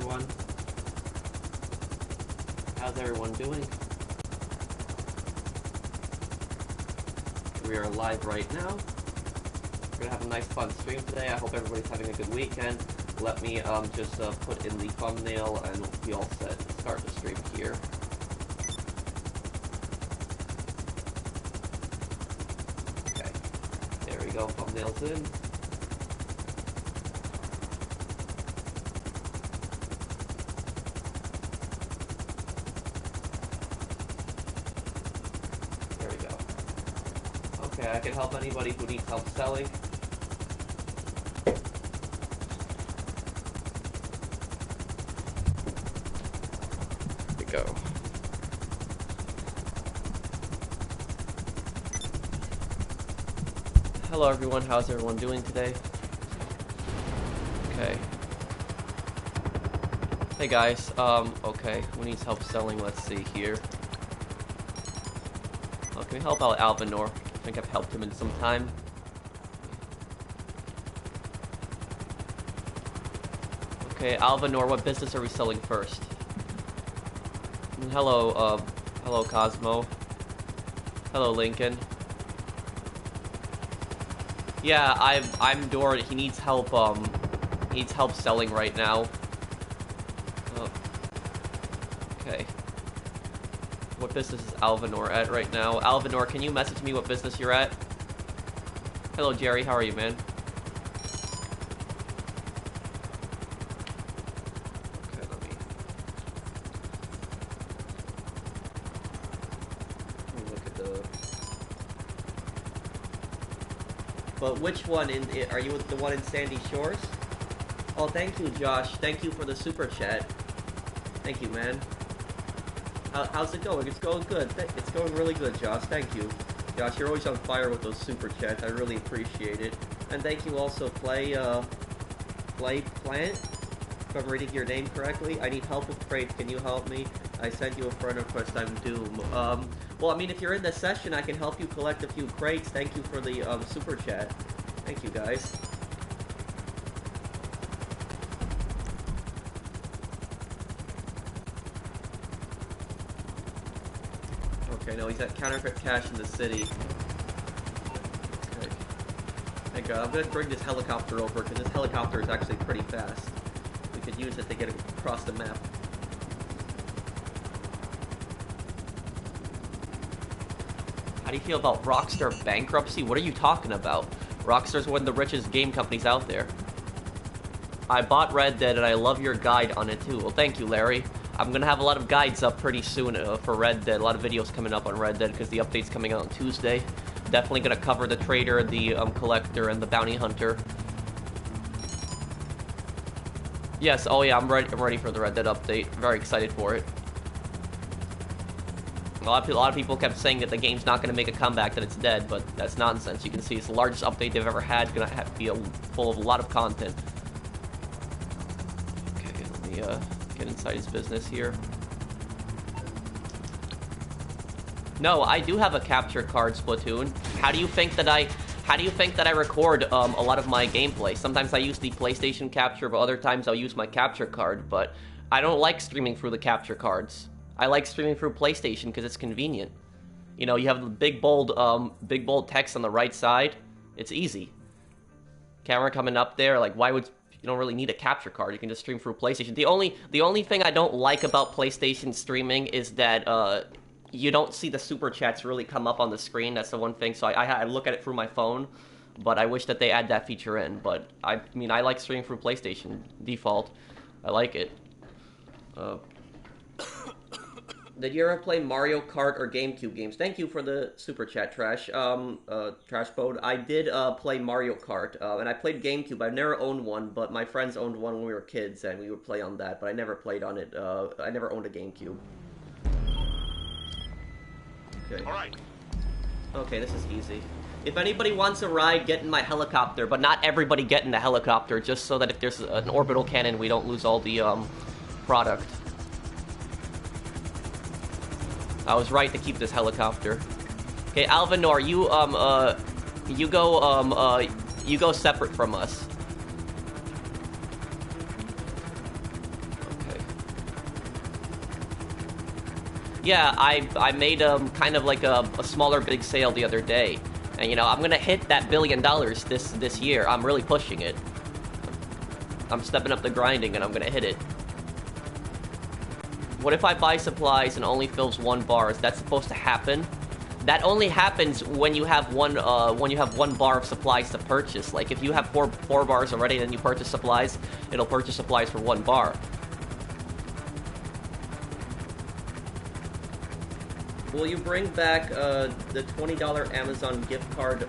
everyone? How's everyone doing? We are live right now. We're gonna have a nice fun stream today. I hope everybody's having a good weekend. Let me just put in the thumbnail and we'll be all set to start the stream here. Okay, there we go, thumbnail's in. There we go. Okay, I can help anybody who needs help selling. Go. Hello everyone, how's everyone doing today? Okay. Hey guys, okay, who needs help selling? Let's see here. Oh, can we help out Alvinor? I think I've helped him in some time. Okay, Alvinor, what business are we selling first? Hello, hello Cosmo. Hello Lincoln. Yeah, I'm Doran. He needs help, selling right now. Oh. Okay. What business is Alvinor at right now? Alvinor, can you message me what business you're at? Hello Jerry, how are you, man? But which one are you the one in Sandy Shores? Oh, thank you, Josh. Thank you for the super chat. Thank you, man. How's it going? It's going good. It's going really good, Josh. Thank you. Josh, you're always on fire with those super chats. I really appreciate it. And thank you also, Play Plant. If I'm reading your name correctly. I need help with crates. Can you help me? I sent you a friend request. I'm Doom. Well, I mean, if you're in the session, I can help you collect a few crates. Thank you for the, super chat. Thank you, guys. Okay, no, he's at counterfeit cash in the city. Okay. Hey, God, I'm gonna bring this helicopter over, because this helicopter is actually pretty fast. We could use it to get across the map. How do you feel about Rockstar bankruptcy? What are you talking about? Rockstar's one of the richest game companies out there. I bought Red Dead and I love your guide on it too. Well, thank you, Larry. I'm gonna have a lot of guides up pretty soon for Red Dead. A lot of videos coming up on Red Dead because the update's coming out on Tuesday. Definitely gonna cover the trader, the collector, and the bounty hunter. Yes, oh yeah, I'm ready for the Red Dead update. Very excited for it. A lot of people kept saying that the game's not going to make a comeback, that it's dead, but that's nonsense. You can see it's the largest update they've ever had, going to be full of a lot of content. Okay, let me get inside his business here. No, I do have a capture card, Splatoon. How do you think that I record a lot of my gameplay? Sometimes I use the PlayStation capture, but other times I'll use my capture card, but I don't like streaming through the capture cards. I like streaming through PlayStation because it's convenient. You know, you have the big bold text on the right side. It's easy. Camera coming up there, like why would you don't really need a capture card? You can just stream through PlayStation. The only thing I don't like about PlayStation streaming is that you don't see the super chats really come up on the screen. That's the one thing. So I look at it through my phone, but I wish that they add that feature in. But I mean, I like streaming through PlayStation default. I like it. Did you ever play Mario Kart or GameCube games? Thank you for the super chat, Trash. Trash Bode. I did play Mario Kart, and I played GameCube. I've never owned one, but my friends owned one when we were kids, and we would play on that. But I never played on it. I never owned a GameCube. Okay. All right. Okay, this is easy. If anybody wants a ride, get in my helicopter, but not everybody get in the helicopter, just so that if there's an orbital cannon, we don't lose all the product. I was right to keep this helicopter. Okay, Alvinor, you go separate from us. Yeah, I made kind of like a smaller big sale the other day, and you know I'm gonna hit that $1 billion this year. I'm really pushing it. I'm stepping up the grinding, and I'm gonna hit it. What if I buy supplies and only fills 1 bar? Is that supposed to happen? That only happens when you have one bar of supplies to purchase. Like if you have four bars already, and then you purchase supplies, it'll purchase supplies for 1 bar. Will you bring back the $20 Amazon gift card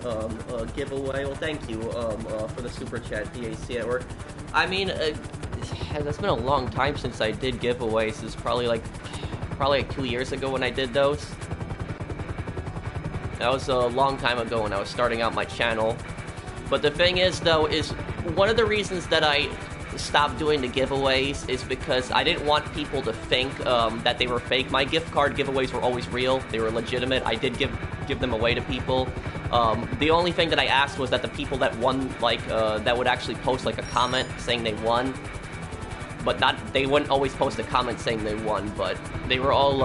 giveaway? Well, thank you for the super chat, DAC at work. I mean, it's been a long time since I did giveaways. It's probably like 2 years ago when I did those. That was a long time ago when I was starting out my channel. But the thing is, though, is one of the reasons that I stopped doing the giveaways is because I didn't want people to think that they were fake. My gift card giveaways were always real. They were legitimate. I did give them away to people. The only thing that I asked was that the people that won, like, that would actually post, like, a comment saying they won. But they wouldn't always post a comment saying they won, but they were all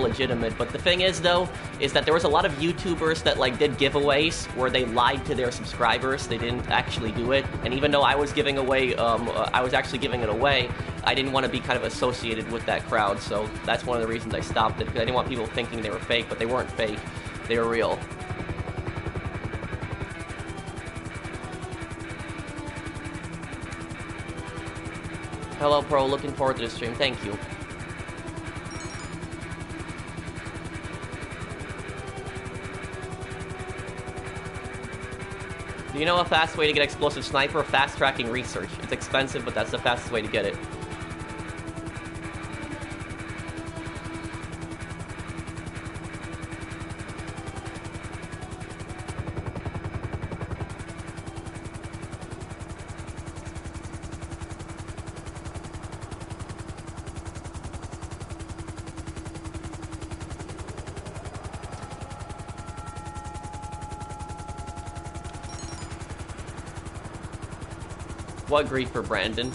legitimate. But the thing is, though, is that there was a lot of YouTubers that, like, did giveaways where they lied to their subscribers. They didn't actually do it. And even though I was giving away, I was actually giving it away, I didn't want to be kind of associated with that crowd. So that's one of the reasons I stopped it, because I didn't want people thinking they were fake, but they weren't fake. They were real. Hello, Pro. Looking forward to the stream. Thank you. Do you know a fast way to get explosive sniper? Fast tracking research. It's expensive, but that's the fastest way to get it. What grief for Brandon?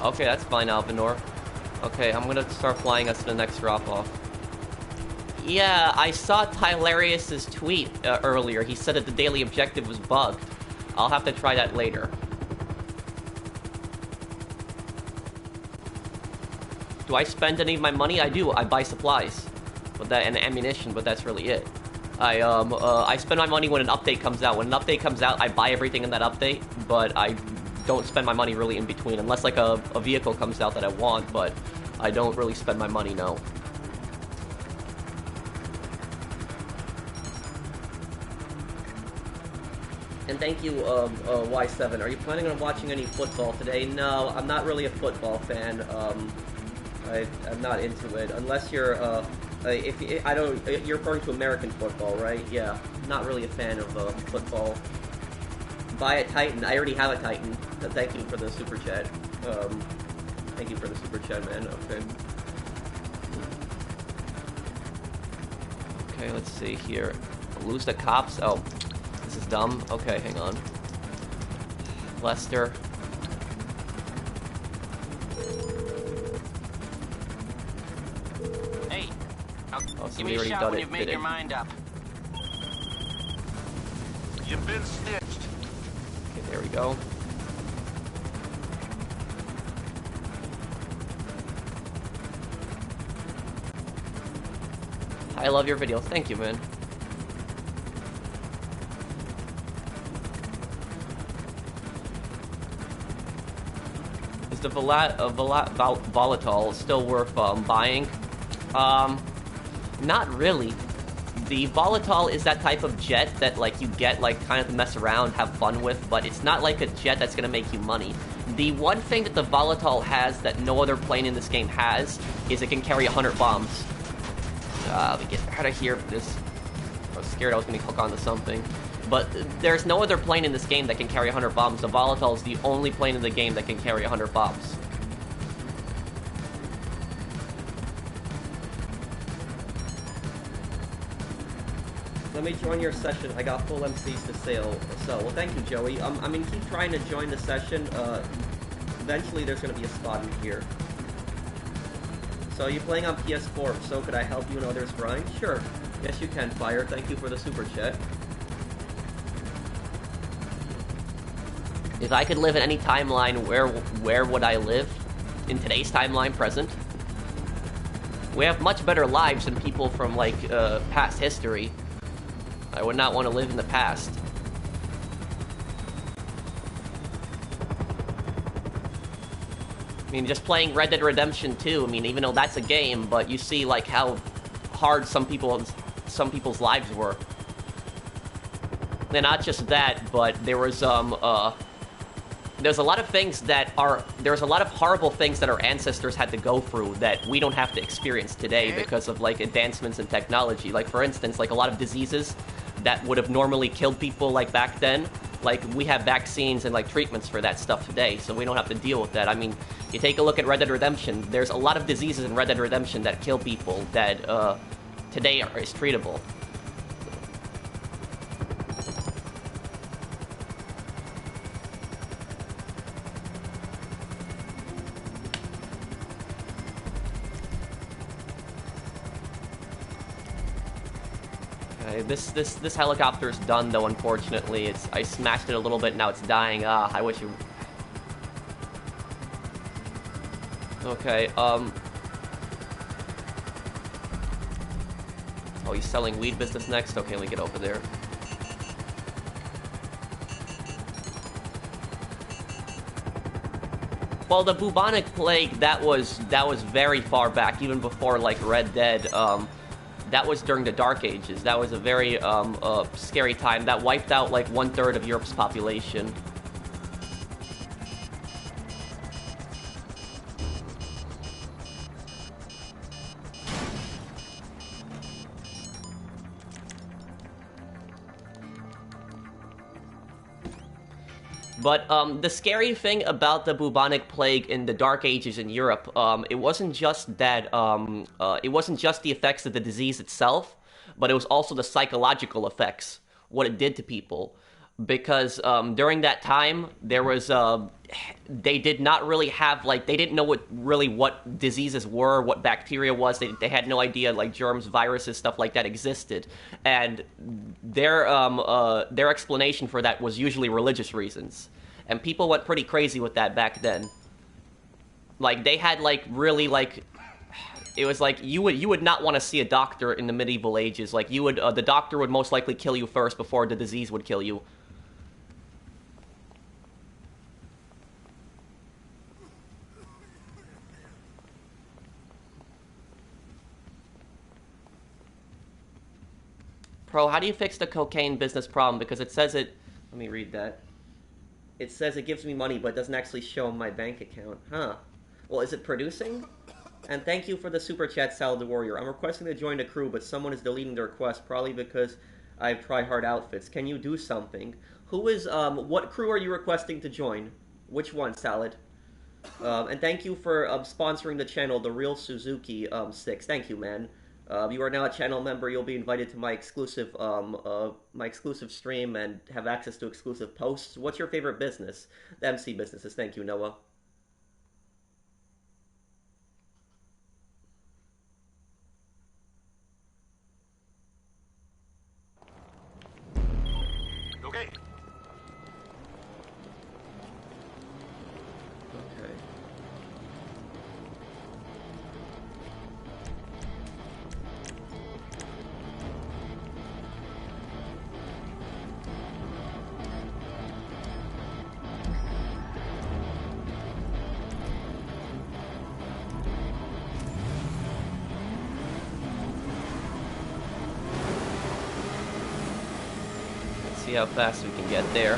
Okay, that's fine, Alvinor. Okay, I'm gonna start flying us to the next drop-off. Yeah, I saw Tylarius's tweet earlier. He said that the daily objective was bugged. I'll have to try that later. Do I spend any of my money? I do. I buy supplies, and ammunition, but that's really it. I spend my money when an update comes out. When an update comes out, I buy everything in that update, but I don't spend my money really in between, unless like a vehicle comes out that I want, but I don't really spend my money, no. And thank you, Y7. Are you planning on watching any football today? No, I'm not really a football fan. I'm not into it, unless you're, you're referring to American football, right? Yeah, not really a fan of football. Buy a Titan. I already have a Titan. Thank you for the super chat. Thank you for the super chat, man. Okay. Okay, let's see here. Lose the cops. Oh, this is dumb. Okay, hang on. Lester. So give me a shot when you've made your mind up. You've been snitched. Okay, there we go. I love your videos. Thank you, man. Is the volatile still worth buying? Not really. The volatile is that type of jet that like you get like kind of to mess around, have fun with, but it's not like a jet that's gonna make you money. The one thing that the volatile has that no other plane in this game has is it can carry 100 bombs. Let me get out of here. I was scared I was gonna hook onto something. But there's no other plane in this game that can carry 100 bombs. The volatile is the only plane in the game that can carry 100 bombs. Let me join your session. I got full MCs to sell. So, well, thank you, Joey. I mean, keep trying to join the session. Eventually, there's going to be a spot in here. So you're playing on PS4, so could I help you and others grind? Sure. Yes, you can, Fire. Thank you for the super chat. If I could live in any timeline, where would I live? In today's timeline, present. We have much better lives than people from, like, past history. I would not want to live in the past. I mean, just playing Red Dead Redemption 2, I mean, even though that's a game, but you see, like, how hard some people's lives were. And not just that, but there was, there's a lot of things that are... There's a lot of horrible things that our ancestors had to go through that we don't have to experience today because of, like, advancements in technology. Like, for instance, like, a lot of diseases that would have normally killed people, like, back then. Like, we have vaccines and, like, treatments for that stuff today, so we don't have to deal with that. I mean, you take a look at Red Dead Redemption, there's a lot of diseases in Red Dead Redemption that kill people that, today is treatable. This helicopter's done, though, unfortunately. I smashed it a little bit, now it's dying. Ah, I wish it... Okay, Oh, he's selling weed business next? Okay, let me get over there. Well, the bubonic plague, that was very far back, even before, like, Red Dead. That was during the Dark Ages. That was a very scary time. That wiped out like 1/3 of Europe's population. But the scary thing about the bubonic plague in the Dark Ages in Europe, it wasn't just that, it wasn't just the effects of the disease itself, but it was also the psychological effects, what it did to people. Because during that time, there was, they did not really have, like, they didn't know what diseases were, what bacteria was. They had no idea, like, germs, viruses, stuff like that existed. And their explanation for that was usually religious reasons. And people went pretty crazy with that back then. Like, they had, like, really, like... It was like, you would not want to see a doctor in the medieval ages. Like, you would, the doctor would most likely kill you first before the disease would kill you. Pro, how do you fix the cocaine business problem? Because it says it... Let me read that. It says it gives me money, but it doesn't actually show my bank account. Huh. Well, is it producing? And thank you for the super chat, Salad the Warrior. I'm requesting to join the crew, but someone is deleting the request, probably because I've tried hard outfits. Can you do something? Who is, what crew are you requesting to join? Which one, Salad? And thank you for sponsoring the channel, The Real Suzuki 6. Thank you, man. You are now a channel member. You'll be invited to my exclusive stream and have access to exclusive posts. What's your favorite business? The MC businesses. Thank you, Noah. Okay. See how fast we can get there.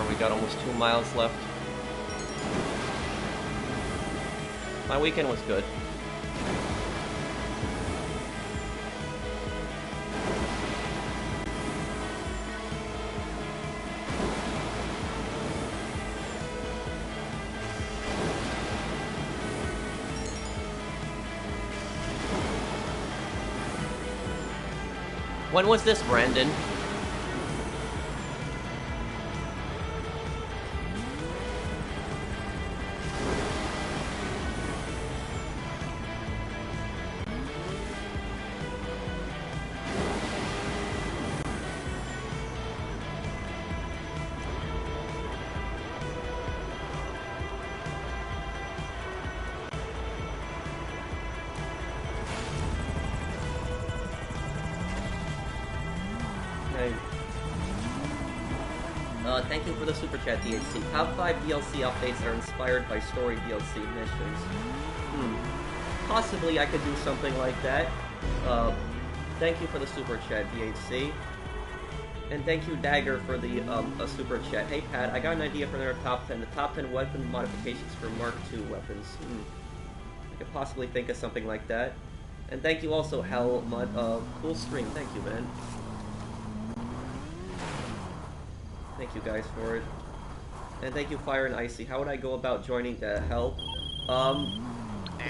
more. We got almost 2 miles left. My weekend was good. When was this, Brandon? Thank you for the super chat, DHC. Top 5 DLC updates that are inspired by story DLC missions. Possibly I could do something like that. Thank you for the super chat, DHC. And thank you, Dagger, for the super chat. Hey, Pat, I got an idea for their top 10. The top 10 weapon modifications for Mark II weapons. I could possibly think of something like that. And thank you also, Hell Mud. Cool stream. Thank you, man. Thank you guys for it. And thank you, Fire and Icy. How would I go about joining the help?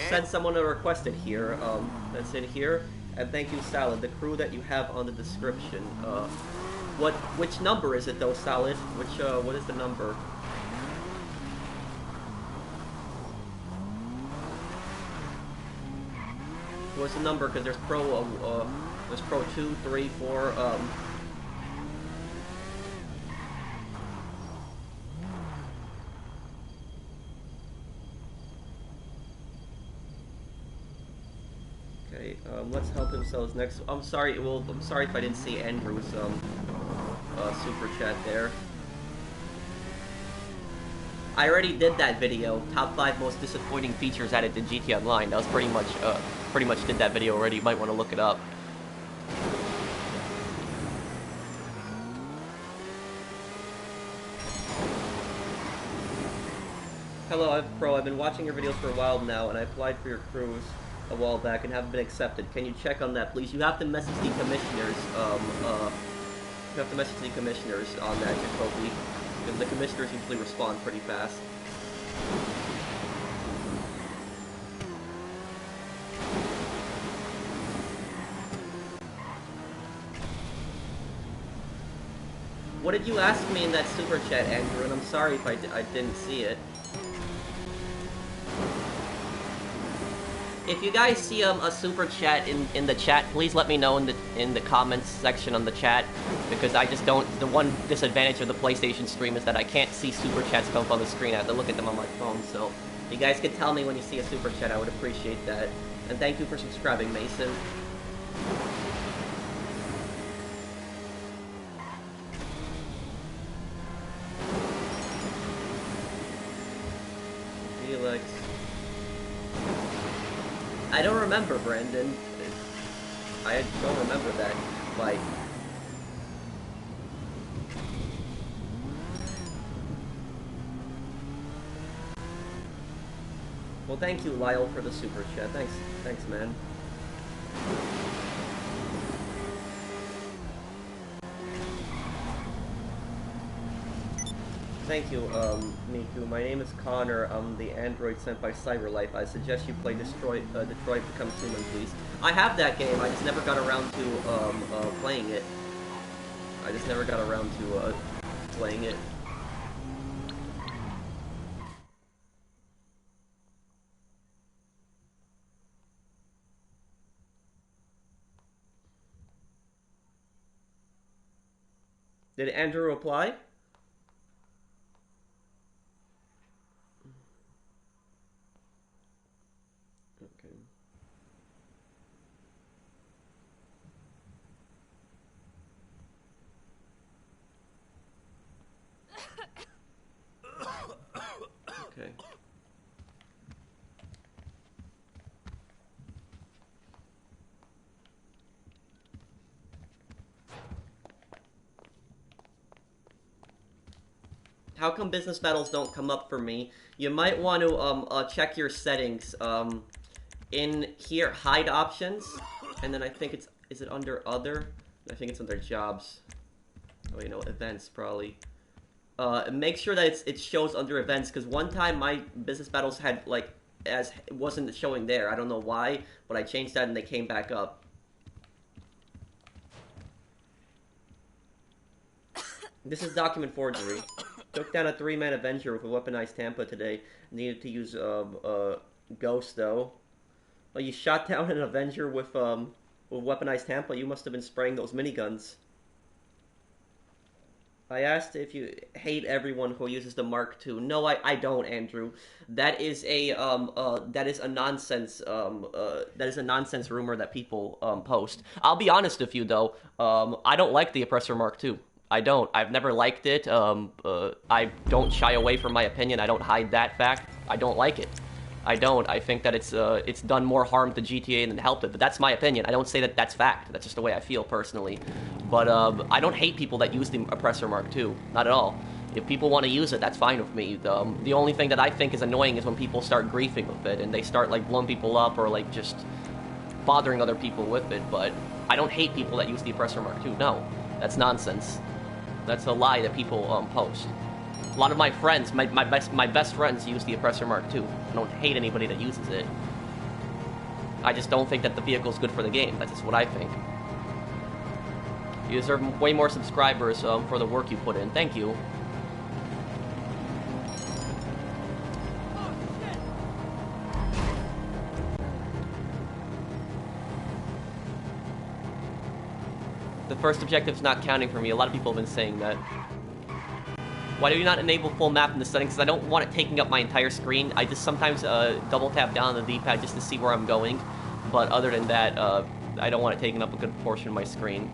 Send someone a request in here. That's in here. And thank you, Salad, the crew that you have on the description. Which number is it though, Salad? What is the number? What's the number? Because there's Pro 2, 3, 4, Okay, let's help themselves next. I'm sorry if I didn't see Andrew's super chat there. I already did that video, top 5 most disappointing features added to GT Online. That was pretty much did that video already. You might want to look it up. Hello, I'm Pro. I've been watching your videos for a while now, and I applied for your cruise a while back and haven't been accepted. Can you check on that, please? You have to message the commissioners. You have to message the commissioners on that, Jacoby, because the commissioners usually respond pretty fast. What did you ask me in that super chat, Andrew? And I'm sorry if I didn't see it. If you guys see a super chat in the chat, please let me know in the comments section on the chat, because I just don't. The one disadvantage of the PlayStation stream is that I can't see super chats come up on the screen. I have to look at them on my phone. So, if you guys could tell me when you see a super chat, I would appreciate that. And thank you for subscribing, Mason. Felix. I don't remember, Brandon. I don't remember that fight. Well, thank you, Lyle, for the super chat. Thanks, man. Thank you, Miku. My name is Connor. I'm the android sent by CyberLife. I suggest you play Detroit Become Human, please. I have that game. I just never got around to playing it. I just never got around to playing it. Did Andrew reply? Okay. How come business battles don't come up for me? You might want to check your settings. In here, hide options, and then I think is it under other? I think it's under jobs. Oh, you know, events probably. Make sure that it shows under events, because one time my business battles had like it wasn't showing there. I don't know why, but I changed that and they came back up. This is document forgery. Took down a 3-man Avenger with a weaponized Tampa today. Needed to use Ghost though. Well, you shot down an Avenger with weaponized Tampa. You must have been spraying those miniguns. I asked if you hate everyone who uses the Mark II. No, I don't, Andrew. That is a nonsense rumor that people post. I'll be honest with you though. I don't like the Oppressor Mark II. I don't. I've never liked it. I don't shy away from my opinion. I don't hide that fact. I don't like it. I don't. I think that it's done more harm to GTA than helped it. But that's my opinion. I don't say that that's fact. That's just the way I feel personally. But I don't hate people that use the Oppressor Mark II. Not at all. If people want to use it, that's fine with me. The only thing that I think is annoying is when people start griefing with it and they start like blowing people up or like just bothering other people with it. But I don't hate people that use the Oppressor Mark II. No, that's nonsense. That's a lie that people post. A lot of my friends, my best friends use the Oppressor Mark II. I don't hate anybody that uses it. I just don't think that the vehicle's good for the game. That's just what I think. You deserve way more subscribers for the work you put in. Thank you. The first objective's not counting for me. A lot of people have been saying that. Why do you not enable full map in the settings? Because I don't want it taking up my entire screen. I just sometimes double tap down on the D-pad just to see where I'm going. But other than that, I don't want it taking up a good portion of my screen.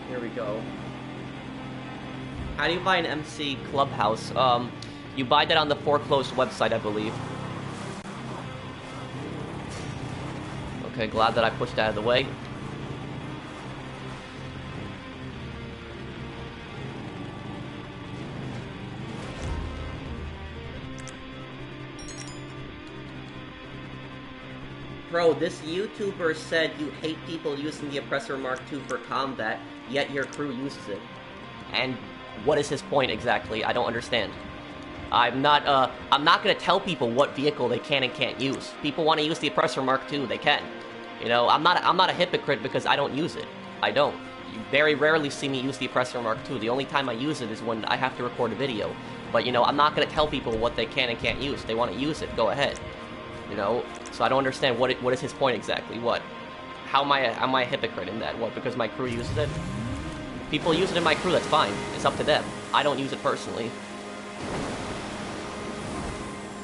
Here we go. How do you buy an MC Clubhouse? You buy that on the foreclosed website, I believe. Okay, glad that I pushed that out of the way. Bro, this YouTuber said you hate people using the Oppressor Mark II for combat, yet your crew uses it. And what is his point exactly? I don't understand. I'm not gonna tell people what vehicle they can and can't use. People want to use the Oppressor Mark II, they can. You know, I'm not a hypocrite because I don't use it. I don't. You very rarely see me use the Oppressor Mark II. The only time I use it is when I have to record a video. But, you know, I'm not gonna tell people what they can and can't use. If they want to use it, go ahead. You know, so I don't understand what is his point exactly. What? How am I a hypocrite in that? What? Because my crew uses it? People use it in my crew. That's fine. It's up to them. I don't use it personally.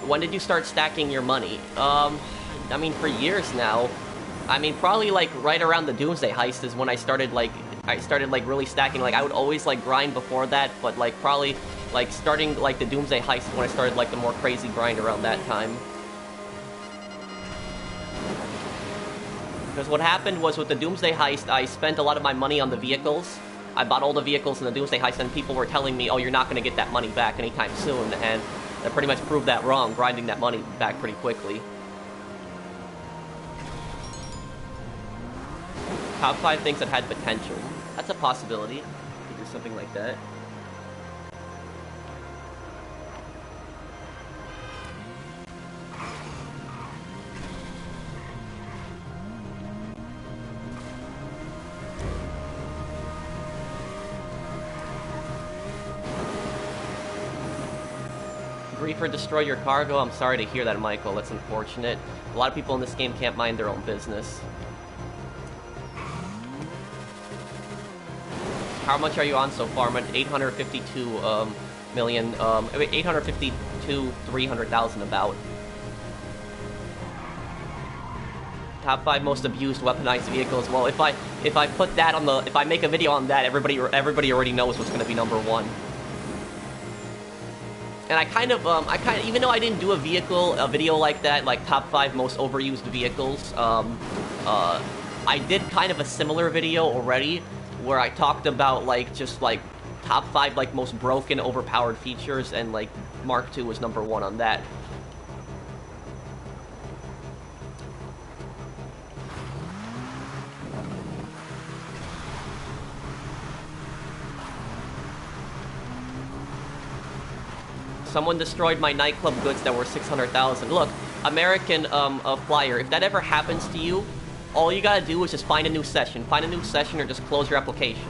When did you start stacking your money? I mean, for years now. I mean, probably like right around the Doomsday Heist is when I started really stacking. Like I would always like grind before that, but like probably like starting like the Doomsday Heist is when I started like the more crazy grind around that time. Because what happened was with the Doomsday Heist, I spent a lot of my money on the vehicles. I bought all the vehicles in the Doomsday Heist, and people were telling me, oh, you're not going to get that money back anytime soon, and that pretty much proved that wrong, grinding that money back pretty quickly. Top 5 things that had potential. That's a possibility. To do something like that. Griefer destroy your cargo? I'm sorry to hear that, Michael. That's unfortunate. A lot of people in this game can't mind their own business. How much are you on so far? I'm at 852 million, 852 300,000 about. Top 5 most abused weaponized vehicles. Well, if I put that on the, if I make a video on that, everybody already knows what's going to be number 1. And I kind of, even though I didn't do a video like that, like top 5 most overused vehicles, I did kind of a similar video already, where I talked about, like, just, like, top 5, like, most broken, overpowered features, and, like, Mark II was number 1 on that. Someone destroyed my nightclub goods that were 600,000. Look, American Flyer, if that ever happens to you, all you gotta do is just find a new session. Find a new session or just close your application.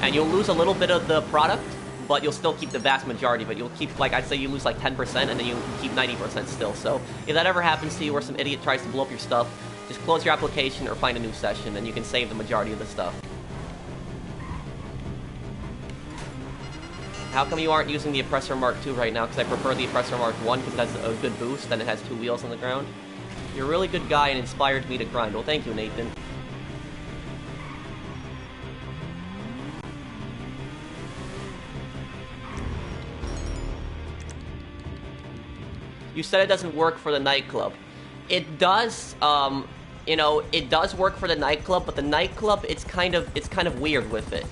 And you'll lose a little bit of the product, but you'll still keep the vast majority of it. You'll keep, like, I'd say you lose like 10%, and then you keep 90% still. So if that ever happens to you or some idiot tries to blow up your stuff, just close your application or find a new session, and you can save the majority of the stuff. How come you aren't using the Oppressor Mark II right now? Because I prefer the Oppressor Mark I, because it has a good boost, and it has 2 wheels on the ground. You're a really good guy and inspired me to grind. Well, thank you, Nathan. You said it doesn't work for the nightclub. It does, you know, it does work for the nightclub, but the nightclub, it's kind of weird with it.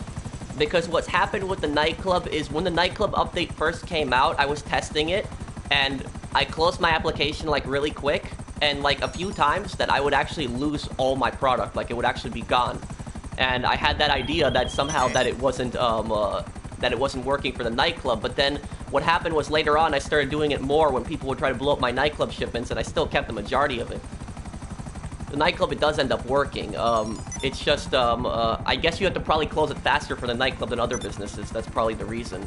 Because what's happened with the nightclub is when the nightclub update first came out, I was testing it, and I closed my application, like, really quick, and, like, a few times that I would actually lose all my product, like, it would actually be gone. And I had that idea that somehow that it wasn't working for the nightclub, but then what happened was later on I started doing it more when people would try to blow up my nightclub shipments, and I still kept the majority of it. The nightclub, it does end up working. It's just, I guess you have to probably close it faster for the nightclub than other businesses. That's probably the reason.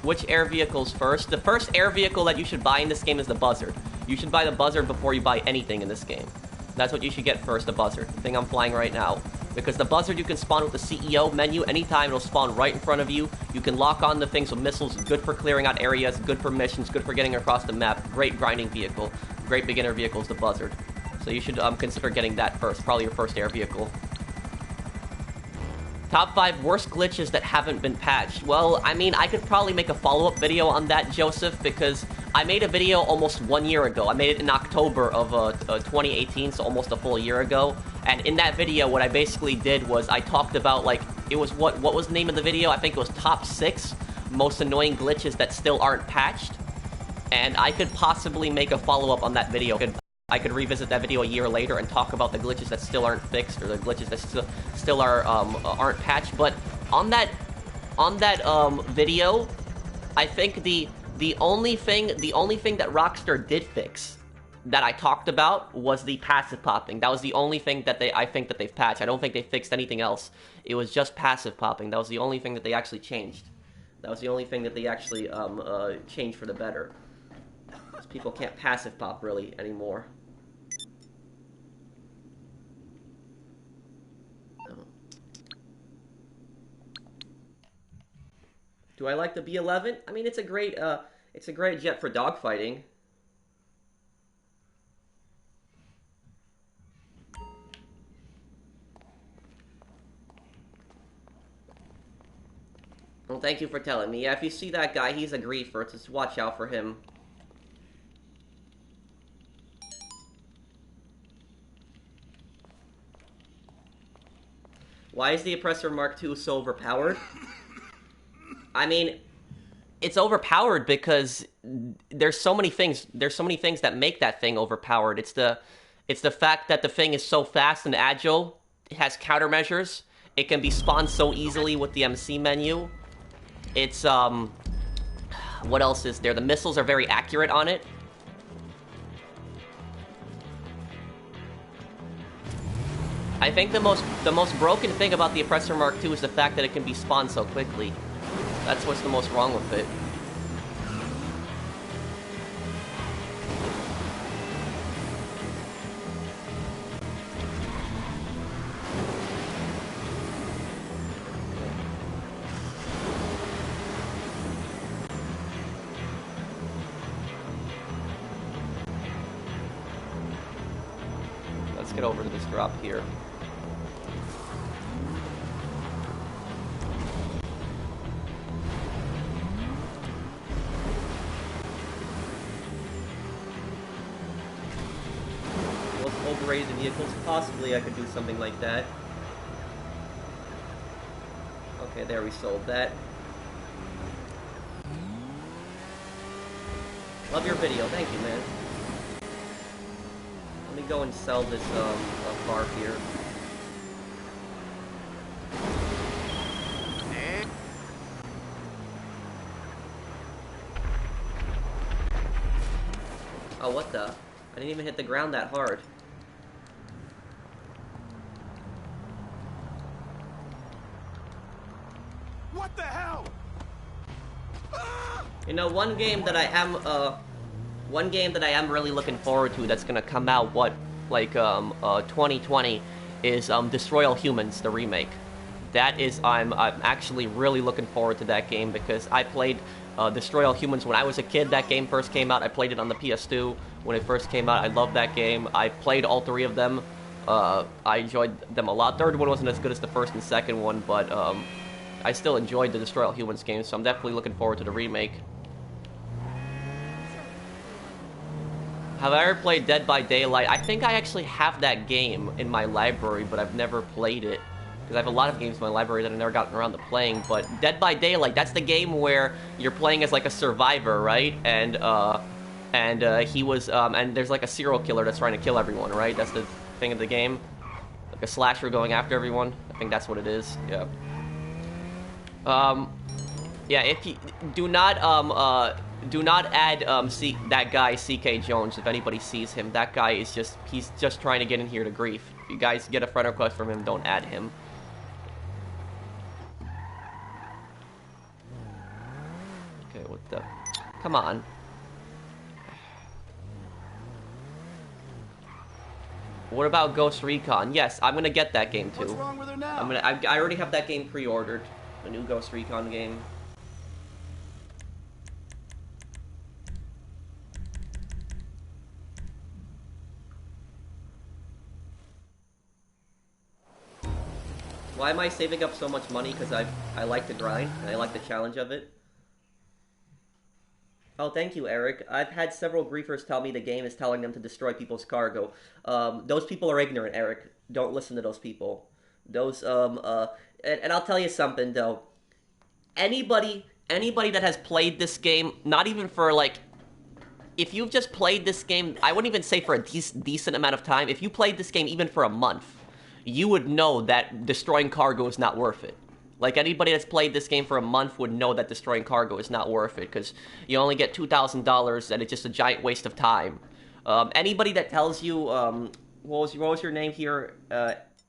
Which air vehicles first? The first air vehicle that you should buy in this game is the Buzzard. You should buy the Buzzard before you buy anything in this game. That's what you should get first, the Buzzard. The thing I'm flying right now. Because the Buzzard you can spawn with the CEO menu anytime. It'll spawn right in front of you. You can lock on the things with missiles. Good for clearing out areas. Good for missions. Good for getting across the map. Great grinding vehicle. Great beginner vehicle is the Buzzard. So you should consider getting that first. Probably your first air vehicle. Top 5 worst glitches that haven't been patched. Well, I mean, I could probably make a follow-up video on that, Joseph, because I made a video almost 1 year ago. I made it in October of 2018, so almost a full year ago. And in that video, what I basically did was I talked about, like, it was what was the name of the video? I think it was top 6 most annoying glitches that still aren't patched. And I could possibly make a follow-up on that video. I could revisit that video a year later and talk about the glitches that still aren't fixed, or the glitches that still aren't patched. But on that video, I think the only thing that Rockstar did fix that I talked about was the passive popping. That was the only thing that I think that they've patched. I don't think they fixed anything else. It was just passive popping. That was the only thing that they actually changed. That was the only thing that they actually changed for the better. Because people can't passive pop really anymore. Do I like the B-11? I mean, it's a great jet for dogfighting. Well, thank you for telling me. Yeah, if you see that guy, he's a griefer. Just watch out for him. Why is the Oppressor Mark II so overpowered? I mean, it's overpowered because there's so many things that make that thing overpowered. It's the fact that the thing is so fast and agile. It has countermeasures. It can be spawned so easily with the MC menu. It's what else is there? The missiles are very accurate on it. I think the most broken thing about the Oppressor Mark II is the fact that it can be spawned so quickly. That's what's the most wrong with it. Let's get over to this drop here. Overrated vehicles, possibly I could do something like that. Okay, there, we sold that. Love your video, thank you, man. Let me go and sell this car here. Oh, what the? I didn't even hit the ground that hard. What the hell? You know, one game that I am really looking forward to that's gonna come out 2020 is Destroy All Humans, the remake. That is, I'm actually really looking forward to that game because I played Destroy All Humans when I was a kid. That game first came out. I played it on the PS2 when it first came out. I loved that game. I played all three of them. I enjoyed them a lot. Third one wasn't as good as the first and second one, but I still enjoyed the Destroy All Humans game, so I'm definitely looking forward to the remake. Have I ever played Dead by Daylight? I think I actually have that game in my library, but I've never played it. Because I have a lot of games in my library that I've never gotten around to playing, but Dead by Daylight, that's the game where you're playing as like a survivor, right? And there's like a serial killer that's trying to kill everyone, right? That's the thing of the game. Like a slasher going after everyone. I think that's what it is, yeah. Yeah, if you do not add that guy CK Jones. If anybody sees him, that guy is he's just trying to get in here to grief. If you guys get a friend request from him, don't add him. Okay, what the? Come on. What about Ghost Recon? Yes, I'm gonna get that game too. What's wrong with her now? I already have that game pre-ordered. The new Ghost Recon game. Why am I saving up so much money? Because I like to grind, and I like the challenge of it. Oh, thank you, Eric. I've had several griefers tell me the game is telling them to destroy people's cargo. Those people are ignorant, Eric. Don't listen to those people. Those, and I'll tell you something, though. Anybody that has played this game, not even for, like, if you've just played this game, I wouldn't even say for a decent amount of time. If you played this game even for a month, you would know that destroying cargo is not worth it. Like, anybody that's played this game for a month would know that destroying cargo is not worth it, because you only get $2,000, and it's just a giant waste of time. Anybody that tells you, what was your name here?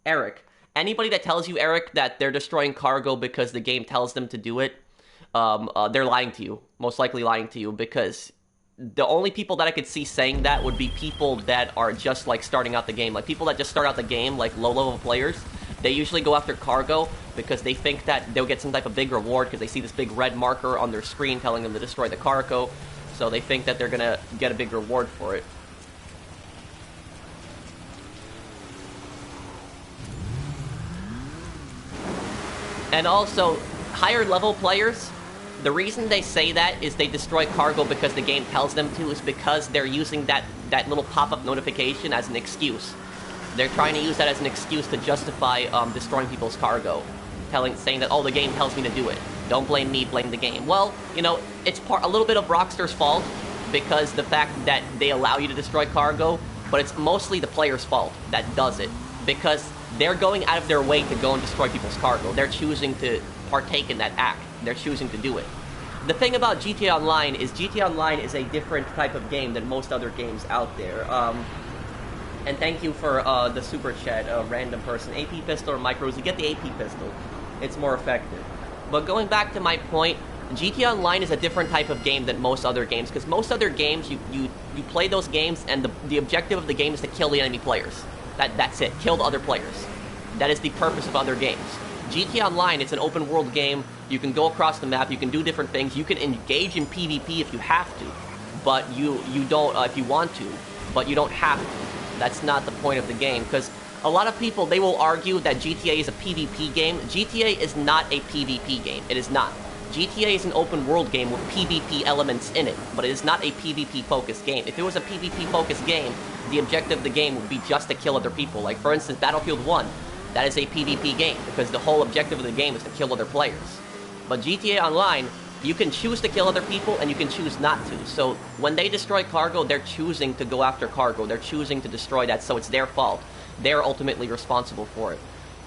Eric. Anybody that tells you, Eric, that they're destroying cargo because the game tells them to do it, they're lying to you. Most likely lying to you, because the only people that I could see saying that would be people that are just, like, starting out the game. Like, people that just start out the game, like, low-level players, they usually go after cargo because they think that they'll get some type of big reward because they see this big red marker on their screen telling them to destroy the cargo, so they think that they're gonna get a big reward for it. And also, higher level players, the reason they say that is they destroy cargo because the game tells them to, is because they're using that little pop-up notification as an excuse. They're trying to use that as an excuse to justify destroying people's cargo. Saying that, oh, the game tells me to do it. Don't blame me, blame the game. Well, you know, it's a little bit of Rockstar's fault, because the fact that they allow you to destroy cargo, but it's mostly the player's fault that does it. Because they're going out of their way to go and destroy people's cargo. They're choosing to partake in that act. They're choosing to do it. The thing about GTA Online is a different type of game than most other games out there. And thank you for the super chat, random person. AP pistol or micros, you get the AP pistol. It's more effective. But going back to my point, GTA Online is a different type of game than most other games, because most other games, you play those games, and the objective of the game is to kill the enemy players. That's it. Kill the other players. That is the purpose of other games. GTA Online, it's an open world game. You can go across the map, you can do different things, you can engage in PvP if you have to, but you don't, if you want to, but you don't have to. That's not the point of the game, because a lot of people, they will argue that GTA is a PvP game. GTA is not a PvP game. It is not. GTA is an open world game with PvP elements in it, but it is not a PvP focused game. If it was a PvP focused game, the objective of the game would be just to kill other people. Like, for instance, Battlefield 1, that is a PvP game, because the whole objective of the game is to kill other players. But GTA Online, you can choose to kill other people, and you can choose not to. So when they destroy cargo, they're choosing to go after cargo. They're choosing to destroy that, so it's their fault. They're ultimately responsible for it.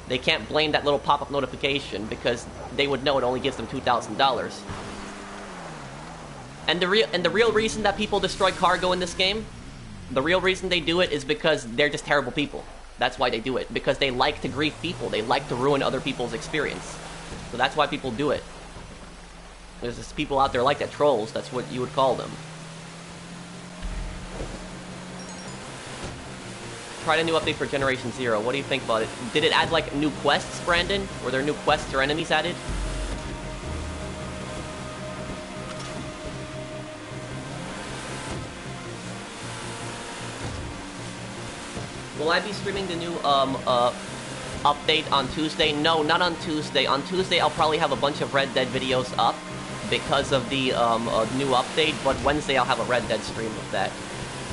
They can't blame that little pop-up notification, because they would know it only gives them $2,000. And the real reason that people destroy cargo in this game, the real reason they do it is because they're just terrible people. That's why they do it. Because they like to grief people. They like to ruin other people's experience. So that's why people do it. There's just people out there like that, trolls, that's what you would call them. Tried a new update for Generation Zero. What do you think about it? Did it add, like, new quests, Brandon? Were there new quests or enemies added? Will I be streaming the new, update on Tuesday? No, not on Tuesday. On Tuesday, I'll probably have a bunch of Red Dead videos up because of the, new update, but Wednesday I'll have a Red Dead stream of that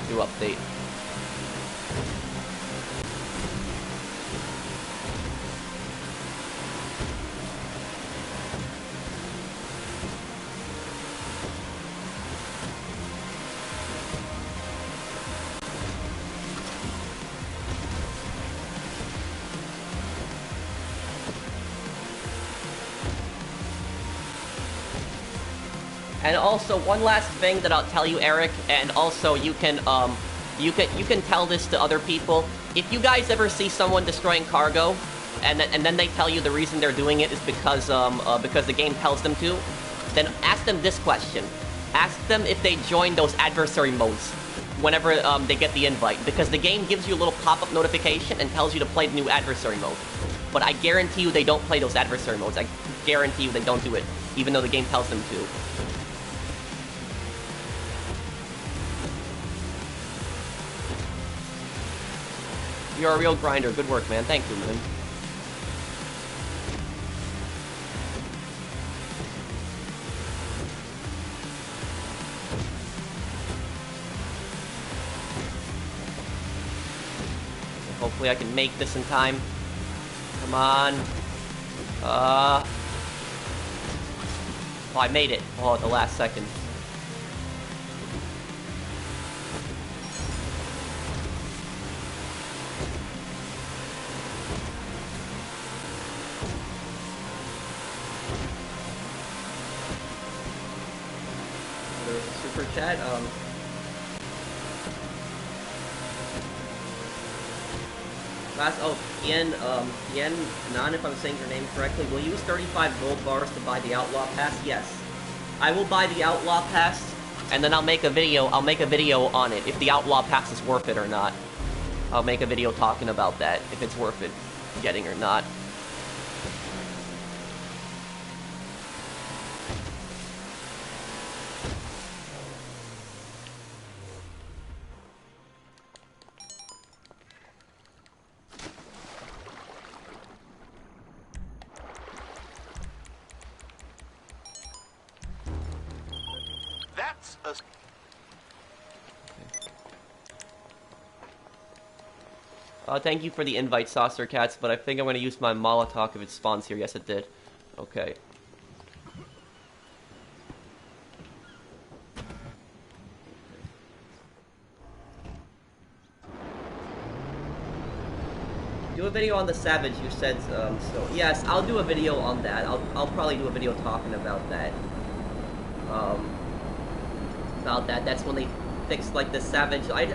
new update. And also, one last thing that I'll tell you, Eric, and also you can tell this to other people. If you guys ever see someone destroying cargo, and then they tell you the reason they're doing it is because the game tells them to, then ask them this question. Ask them if they join those adversary modes whenever they get the invite, because the game gives you a little pop-up notification and tells you to play the new adversary mode. But I guarantee you they don't play those adversary modes. I guarantee you they don't do it, even though the game tells them to. You're a real grinder. Good work, man. Thank you, man. Hopefully I can make this in time. Come on. Oh, I made it. Oh, at the last second. Super chat. Ian, Nan, if I'm saying your name correctly, will you use 35 gold bars to buy the Outlaw Pass? Yes. I will buy the Outlaw Pass, and then I'll make a video on it, if the Outlaw Pass is worth it or not. I'll make a video talking about that, if it's worth it getting or not. Thank you for the invite, Saucer Cats, but I think I'm going to use my Molotov if it spawns here. Yes, it did. Okay. Do a video on the Savage, you said, so yes, I'll do a video on that. I'll probably do a video talking about that. That's when they fixed like the Savage. I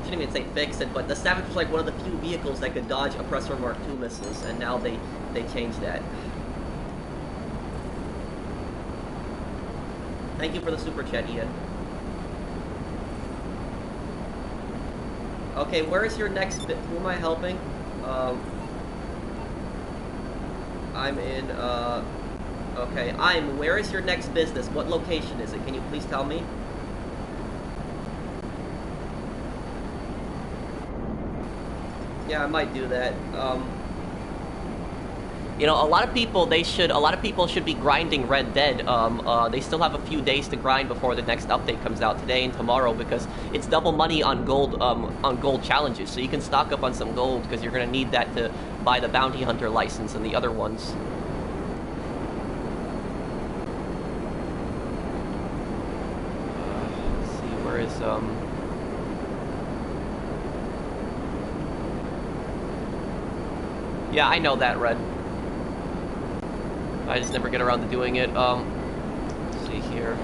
shouldn't even say fix it, but the Savage was like one of the few vehicles that could dodge Oppressor Mark II missiles, and now they changed that. Thank you for the super chat, Ian. Okay, where is your next bit? Who am I helping? I'm in, okay, where is your next business? What location is it? Can you please tell me? Yeah, I might do that. You know, a lot of people should be grinding Red Dead. They still have a few days to grind before the next update comes out today and tomorrow, because it's double money on gold challenges. So you can stock up on some gold, because you're gonna need that to buy the bounty hunter license and the other ones. Let's see, where is Yeah, I know that, Red. I just never get around to doing it. Let's see here.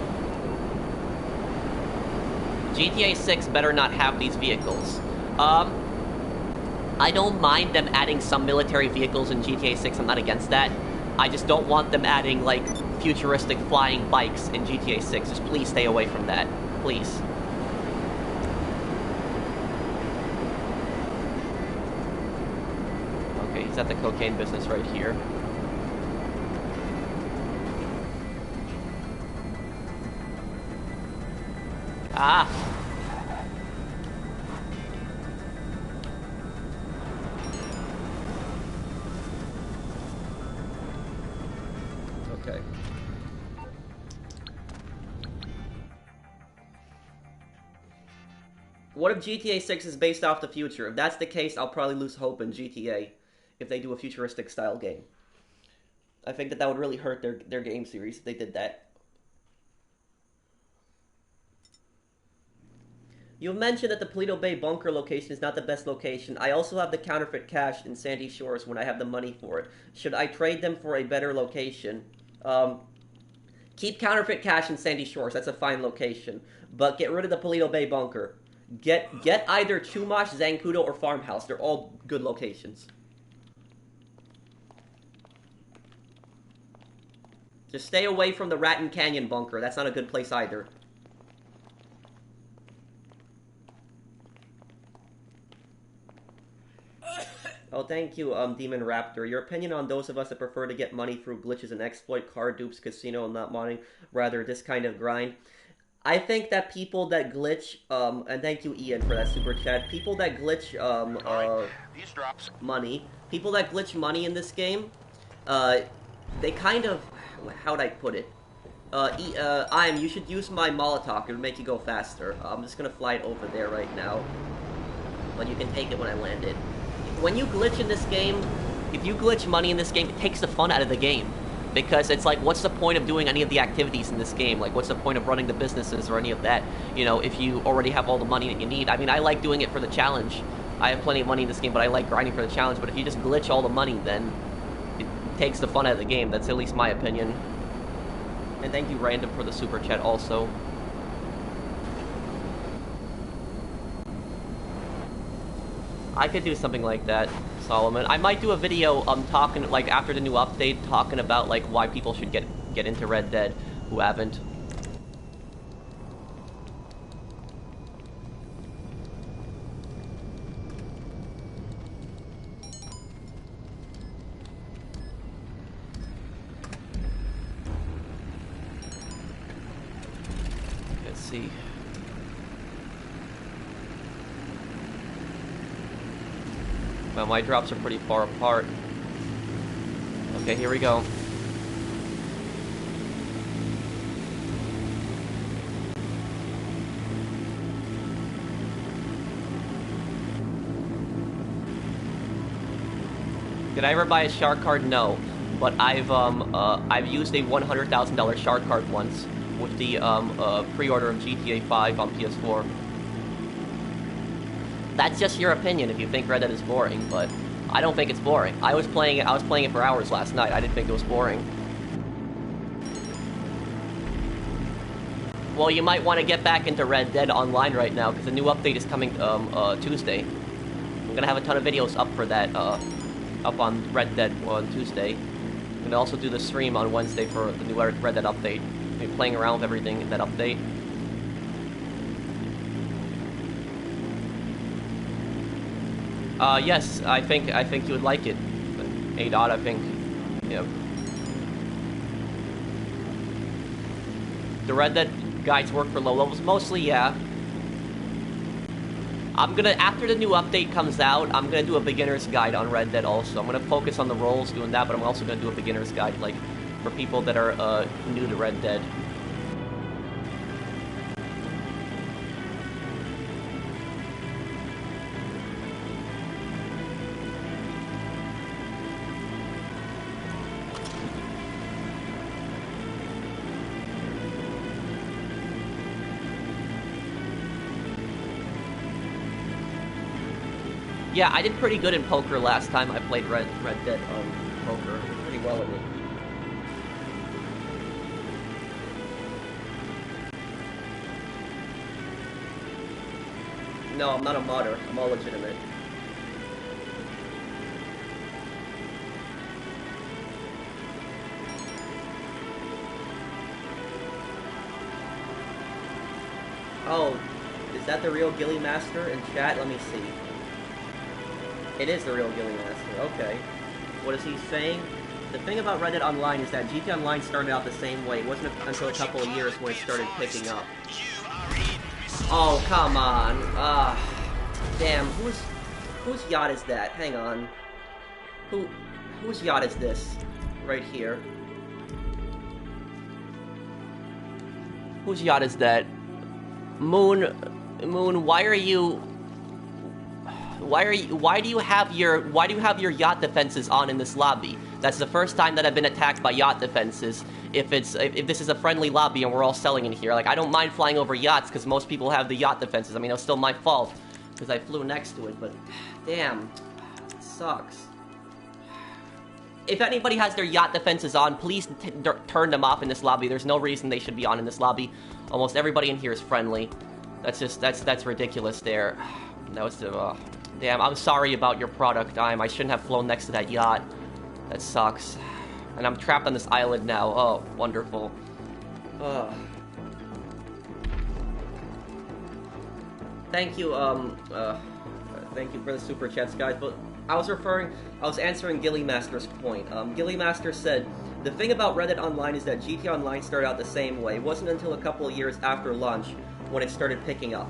GTA 6 better not have these vehicles. I don't mind them adding some military vehicles in GTA 6. I'm not against that. I just don't want them adding, like, futuristic flying bikes in GTA 6. Just please stay away from that. Please. Okay, he's at the cocaine business right here. Ah! Okay. What if GTA 6 is based off the future? If that's the case, I'll probably lose hope in GTA if they do a futuristic style game. I think that would really hurt their game series if they did that. You mentioned that the Paleto Bay bunker location is not the best location. I also have the counterfeit cash in Sandy Shores when I have the money for it. Should I trade them for a better location? Keep counterfeit cash in Sandy Shores. That's a fine location. But get rid of the Paleto Bay bunker. Get either Chumash, Zancudo, or Farmhouse. They're all good locations. Just stay away from the Raton Canyon bunker. That's not a good place either. Oh, thank you, Demon Raptor. Your opinion on those of us that prefer to get money through glitches and exploit, card dupes, casino, and not modding, rather this kind of grind. I think that people that glitch, and thank you, Ian, for that super chat. People that glitch, These drops. money. People that glitch money in this game, they kind of, how'd I put it? You should use my Molotov. It'll make you go faster. I'm just gonna fly it over there right now. But you can take it when I land it. When you glitch in this game, if you glitch money in this game, it takes the fun out of the game. Because it's like, what's the point of doing any of the activities in this game? Like, what's the point of running the businesses or any of that, you know, if you already have all the money that you need? I mean, I like doing it for the challenge. I have plenty of money in this game, but I like grinding for the challenge. But if you just glitch all the money, then it takes the fun out of the game. That's at least my opinion. And thank you, Random, for the super chat also. I could do something like that, Solomon. I might do a video talking, like, after the new update, talking about, like, why people should get into Red Dead who haven't. Let's see. Well, my drops are pretty far apart. Okay, here we go. Did I ever buy a shark card? No, but I've used a $100,000 shark card once with the pre-order of GTA 5 on PS4. That's just your opinion if you think Red Dead is boring, but I don't think it's boring. I was playing it for hours last night. I didn't think it was boring. Well, you might want to get back into Red Dead Online right now, because the new update is coming Tuesday. I'm gonna have a ton of videos up for that, up on Red Dead on Tuesday. I'm gonna also do the stream on Wednesday for the new Red Dead update. I'll be playing around with everything in that update. Yes, I think you would like it. A-Dot, I think, yeah. The Red Dead guides work for low levels? Mostly, yeah. After the new update comes out, I'm gonna do a beginner's guide on Red Dead also. I'm gonna focus on the roles doing that, but I'm also gonna do a beginner's guide, like, for people that are, new to Red Dead. Yeah, I did pretty good in poker last time I played Red Dead poker. I did pretty well in it. No, I'm not a modder. I'm all legitimate. Oh, is that the real Gilly Master in chat? Let me see. It is the real Gilly Master, okay. What is he saying? The thing about Red Dead Online is that GTA Online started out the same way. It wasn't until a couple of years when it started picking up. Oh, come on. Damn, whose yacht is that? Hang on. Whose yacht is this? Right here. Whose yacht is that? Moon, why do you have your yacht defenses on in this lobby? That's the first time that I've been attacked by yacht defenses. If this is a friendly lobby and we're all selling in here, like, I don't mind flying over yachts because most people have the yacht defenses. I mean, it was still my fault because I flew next to it, but damn, it sucks. If anybody has their yacht defenses on, please turn them off in this lobby. There's no reason they should be on in this lobby. Almost everybody in here is friendly. That's ridiculous there. That was the, damn, I'm sorry about your product, I shouldn't have flown next to that yacht. That sucks. And I'm trapped on this island now. Oh, wonderful. Thank you, thank you for the super chats, guys, but I was answering Gilly Master's point. Gilly Master said, the thing about Red Dead Online is that GTA Online started out the same way. It wasn't until a couple of years after launch when it started picking up.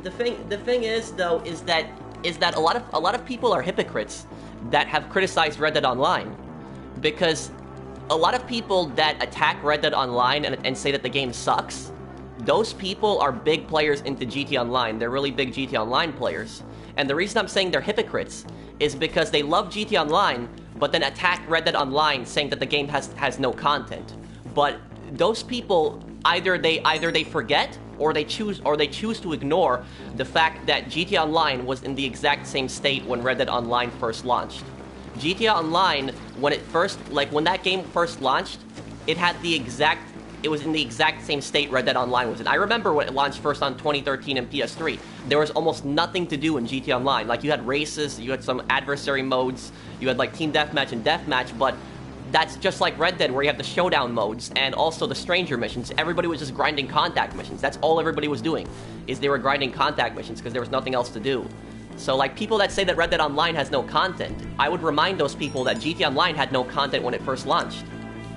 The thing is, though, is that a lot of people are hypocrites that have criticized Red Dead Online, because a lot of people that attack Red Dead Online and say that the game sucks, those people are big players into GTA Online. They're really big GTA Online players. And the reason I'm saying they're hypocrites is because they love GTA Online, but then attack Red Dead Online saying that the game has no content. But those people, either they forget or they choose to ignore the fact that GTA Online was in the exact same state when Red Dead Online first launched. GTA Online, when that game first launched, it was in the exact same state Red Dead Online was in. I remember when it launched first on 2013 and PS3. There was almost nothing to do in GTA Online. Like, you had races, you had some adversary modes, you had, like, Team Deathmatch and Deathmatch, but that's just like Red Dead, where you have the showdown modes and also the stranger missions. Everybody was just grinding contact missions. That's all everybody was doing, is they were grinding contact missions because there was nothing else to do. So, like, people that say that Red Dead Online has no content, I would remind those people that GTA Online had no content when it first launched.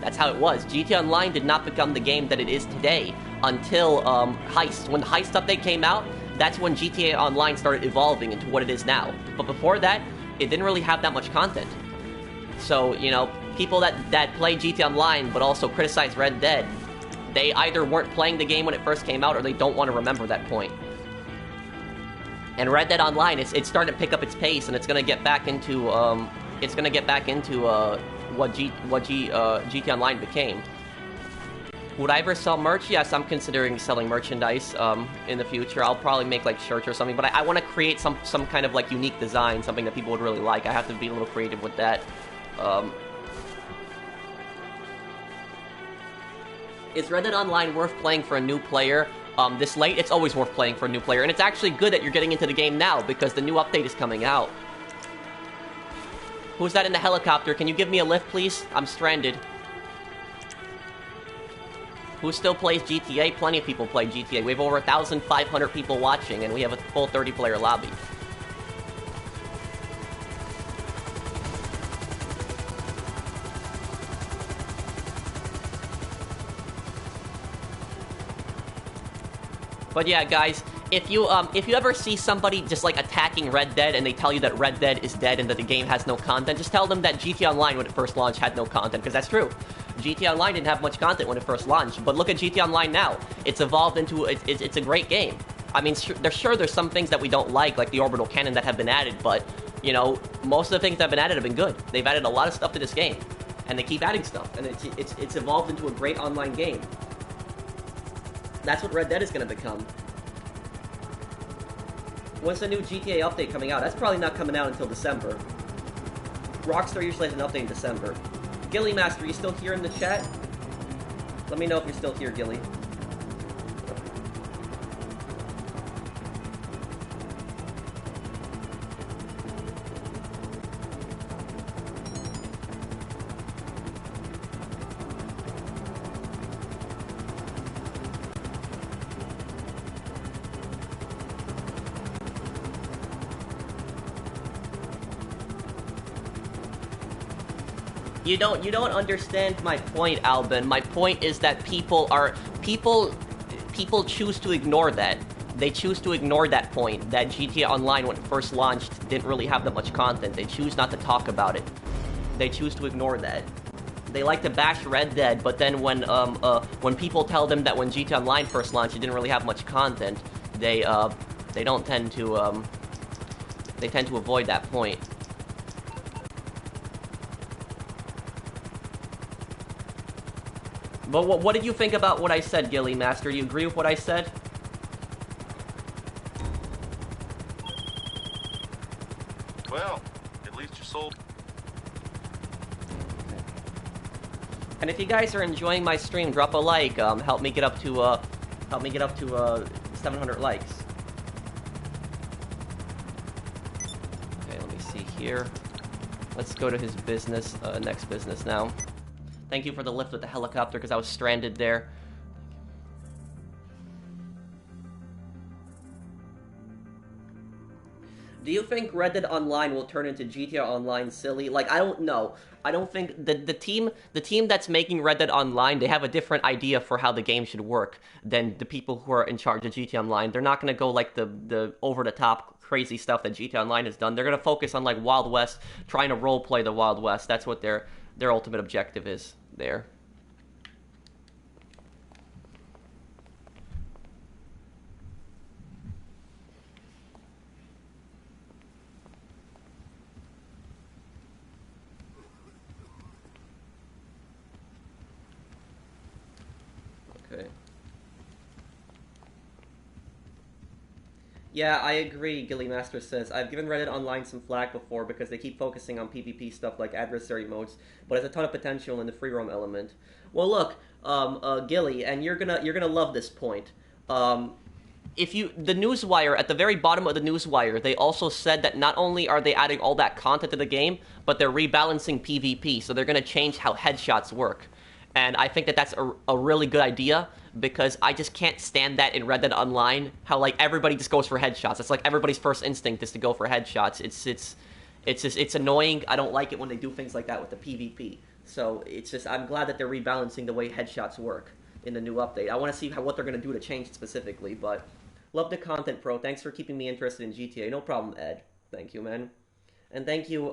That's how it was. GTA Online did not become the game that it is today until Heist. When the Heist update came out, that's when GTA Online started evolving into what it is now. But before that, it didn't really have that much content. So, you know, people that play GTA Online but also criticize Red Dead, they either weren't playing the game when it first came out or they don't want to remember that point. And Red Dead Online, it's starting to pick up its pace, and it's gonna get back into what GTA Online became. Would I ever sell merch? Yes, I'm considering selling merchandise in the future. I'll probably make, like, shirts or something, but I want to create some kind of, like, unique design, something that people would really like. I have to be a little creative with that. Is Red Dead Online worth playing for a new player? This late, it's always worth playing for a new player, and it's actually good that you're getting into the game now, because the new update is coming out. Who's that in the helicopter? Can you give me a lift, please? I'm stranded. Who still plays GTA? Plenty of people play GTA. We have over 1,500 people watching, and we have a full 30-player lobby. But yeah, guys, if you ever see somebody just like attacking Red Dead and they tell you that Red Dead is dead and that the game has no content, just tell them that GTA Online when it first launched had no content, because that's true. GTA Online didn't have much content when it first launched, but look at GTA Online now. It's evolved into it's a great game. I mean, there's some things that we don't like the orbital cannon that have been added, but you know, most of the things that have been added have been good. They've added a lot of stuff to this game, and they keep adding stuff, and it's evolved into a great online game. That's what Red Dead is going to become. When's the new GTA update coming out? That's probably not coming out until December. Rockstar usually has an update in December. Gilly Master, you still here in the chat? Let me know if you're still here, Gilly. You don't understand my point, Albin. My point is that people choose to ignore that. They choose to ignore that point, that GTA Online, when it first launched, didn't really have that much content. They choose not to talk about it. They choose to ignore that. They like to bash Red Dead, but then when people tell them that when GTA Online first launched, it didn't really have much content, they don't tend to they tend to avoid that point. But what did you think about what I said, Gilly Master? Do you agree with what I said? Well, at least you sold. Okay. And if you guys are enjoying my stream, drop a like. Help me get up to 700 likes. Okay, let me see here. Let's go to his business, next business now. Thank you for the lift with the helicopter, because I was stranded there. Do you think Red Dead Online will turn into GTA Online silly? Like, I don't know. I don't think the team that's making Red Dead Online, they have a different idea for how the game should work than the people who are in charge of GTA Online. They're not going to go like the over-the-top crazy stuff that GTA Online has done. They're going to focus on like Wild West, trying to role-play the Wild West. That's what their ultimate objective is there. Okay. Yeah, I agree, Gilly Master says. I've given Reddit Online some flack before because they keep focusing on PvP stuff like adversary modes, but there's a ton of potential in the free roam element. Well, look, Gilly, and you're gonna love this point. The Newswire, at the very bottom of the Newswire, they also said that not only are they adding all that content to the game, but they're rebalancing PvP, so they're gonna change how headshots work. And I think that that's a really good idea, because I just can't stand that in Red Dead Online, how like everybody just goes for headshots. It's like everybody's first instinct is to go for headshots. It's annoying. I don't like it when they do things like that with the PvP. So it's just, I'm glad that they're rebalancing the way headshots work in the new update. I want to see what they're going to do to change it specifically, but love the content, Pro. Thanks for keeping me interested in GTA. No problem, Ed. Thank you, man. And thank you,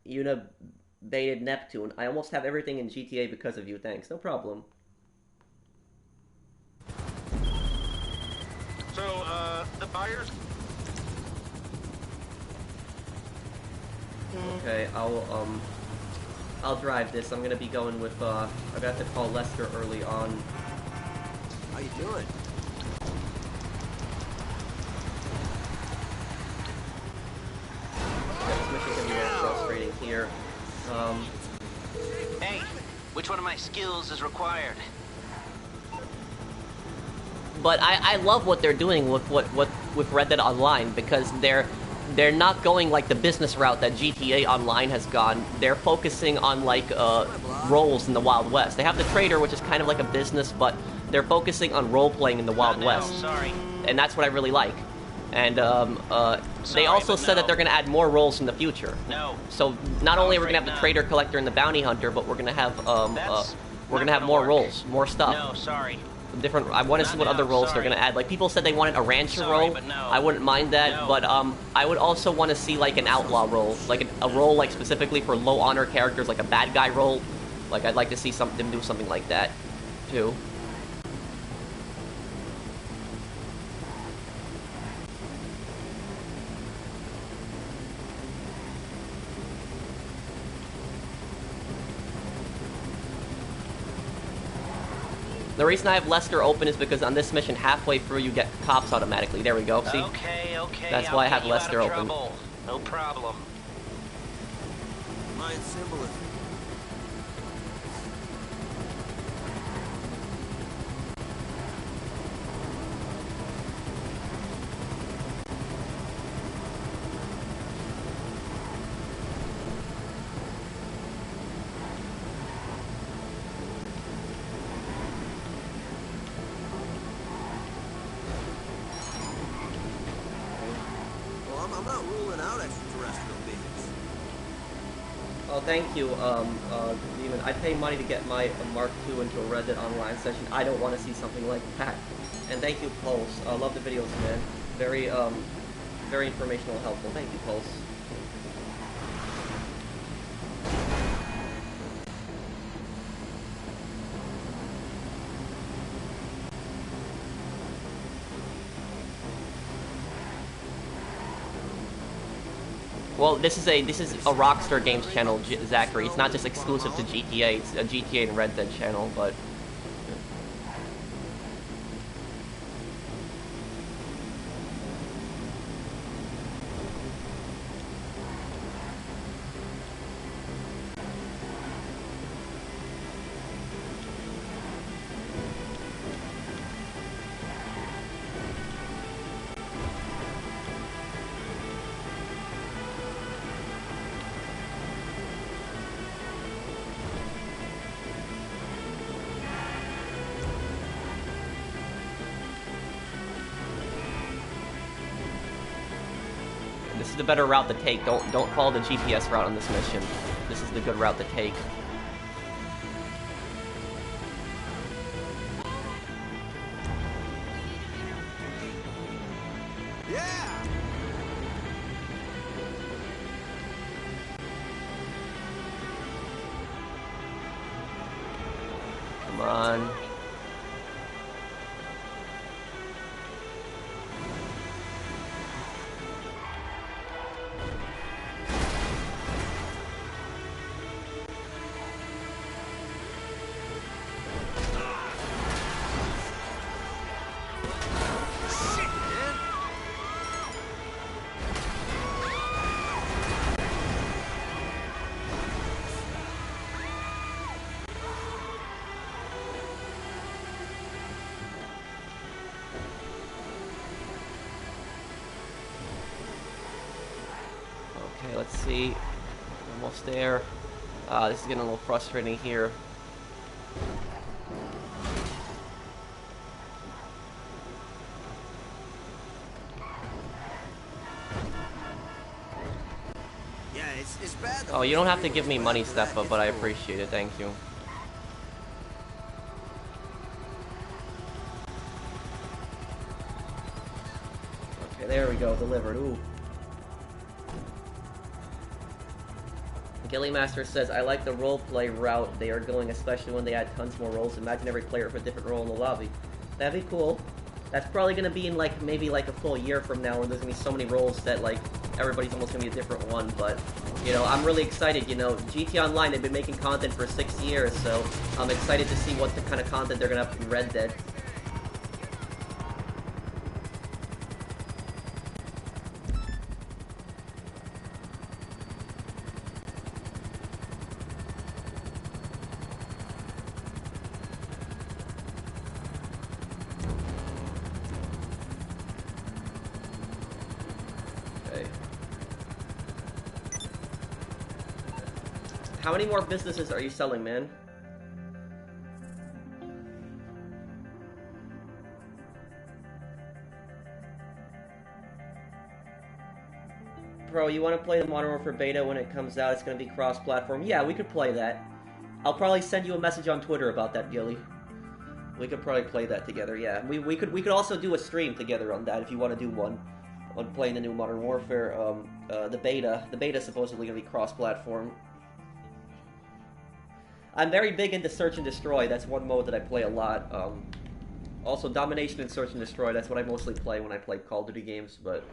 Unibated Neptune. I almost have everything in GTA because of you. Thanks. No problem. So, the buyers... Okay, I'll drive this. I'm gonna be going with, I got to call Lester early on. How you doing? Yeah, this mission's gonna be a little frustrating here. Hey, which one am I skills is required. But I love what they're doing with with Red Dead Online, because they're not going like the business route that GTA Online has gone. They're focusing on like roles in the Wild West. They have the trader, which is kind of like a business, but they're focusing on role playing in the Wild No, West, sorry. and that's what I really like. And they Sorry, also but said that no. they're going to add more roles in the future. No. So not only are we afraid going to have the not. trader, collector, and the bounty hunter, but we're going to have That's we're going not to have gonna more work. roles, more stuff. No, sorry. Different. I want to see Not what other now, roles they're sorry. going to add. Like people said they wanted a rancher Sorry, role. but no. I wouldn't mind that, No. but I would also want to see like an outlaw role, like a role like specifically for low honor characters, like a bad guy role. Like I'd like to see them do something like that, too. The reason I have Lester open is because on this mission, halfway through, you get cops automatically. There we go. See? Okay. That's I'll why I get have you Lester out of open. trouble. No problem. Mayan symbolism. Well, I'm not ruling out extraterrestrial beings. Oh, thank you, Demon. I pay money to get my Mark II into a Red Dead Online session. I don't want to see something like that. And thank you, Pulse. I love the videos, man. Very, very informational and helpful. Thank you, Pulse. Well, this is a Rockstar Games channel, Zachary. It's not just exclusive to GTA. It's a GTA and Red Dead channel, but. This is the better route to take. Don't follow the GPS route on this mission. This is the good route to take. Yeah! Come on. Shit, man! Okay, let's see. Almost there. This is getting a little frustrating here. Yeah, it's bad. Oh, you don't have to give me money, Steffa, but I appreciate it. Thank you. Okay, there we go. Delivered. Ooh. Gilly Master says, I like the roleplay route they are going, especially when they add tons more roles. Imagine every player for a different role in the lobby. That'd be cool. That's probably gonna be in like maybe like a full year from now, where there's gonna be so many roles that like everybody's almost gonna be a different one. But you know, I'm really excited. You know, GTA Online, they've been making content for 6 years, so I'm excited to see what the kind of content they're gonna have in Red Dead. How many more businesses are you selling, man? Bro, you want to play the Modern Warfare beta when it comes out? It's going to be cross-platform. Yeah, we could play that. I'll probably send you a message on Twitter about that, Gilly. We could probably play that together. Yeah, we could also do a stream together on that if you want to do one on playing the new Modern Warfare. The beta. The beta is supposedly going to be cross-platform. I'm very big into Search and Destroy. That's one mode that I play a lot. Also, Domination and Search and Destroy. That's what I mostly play when I play Call of Duty games, but...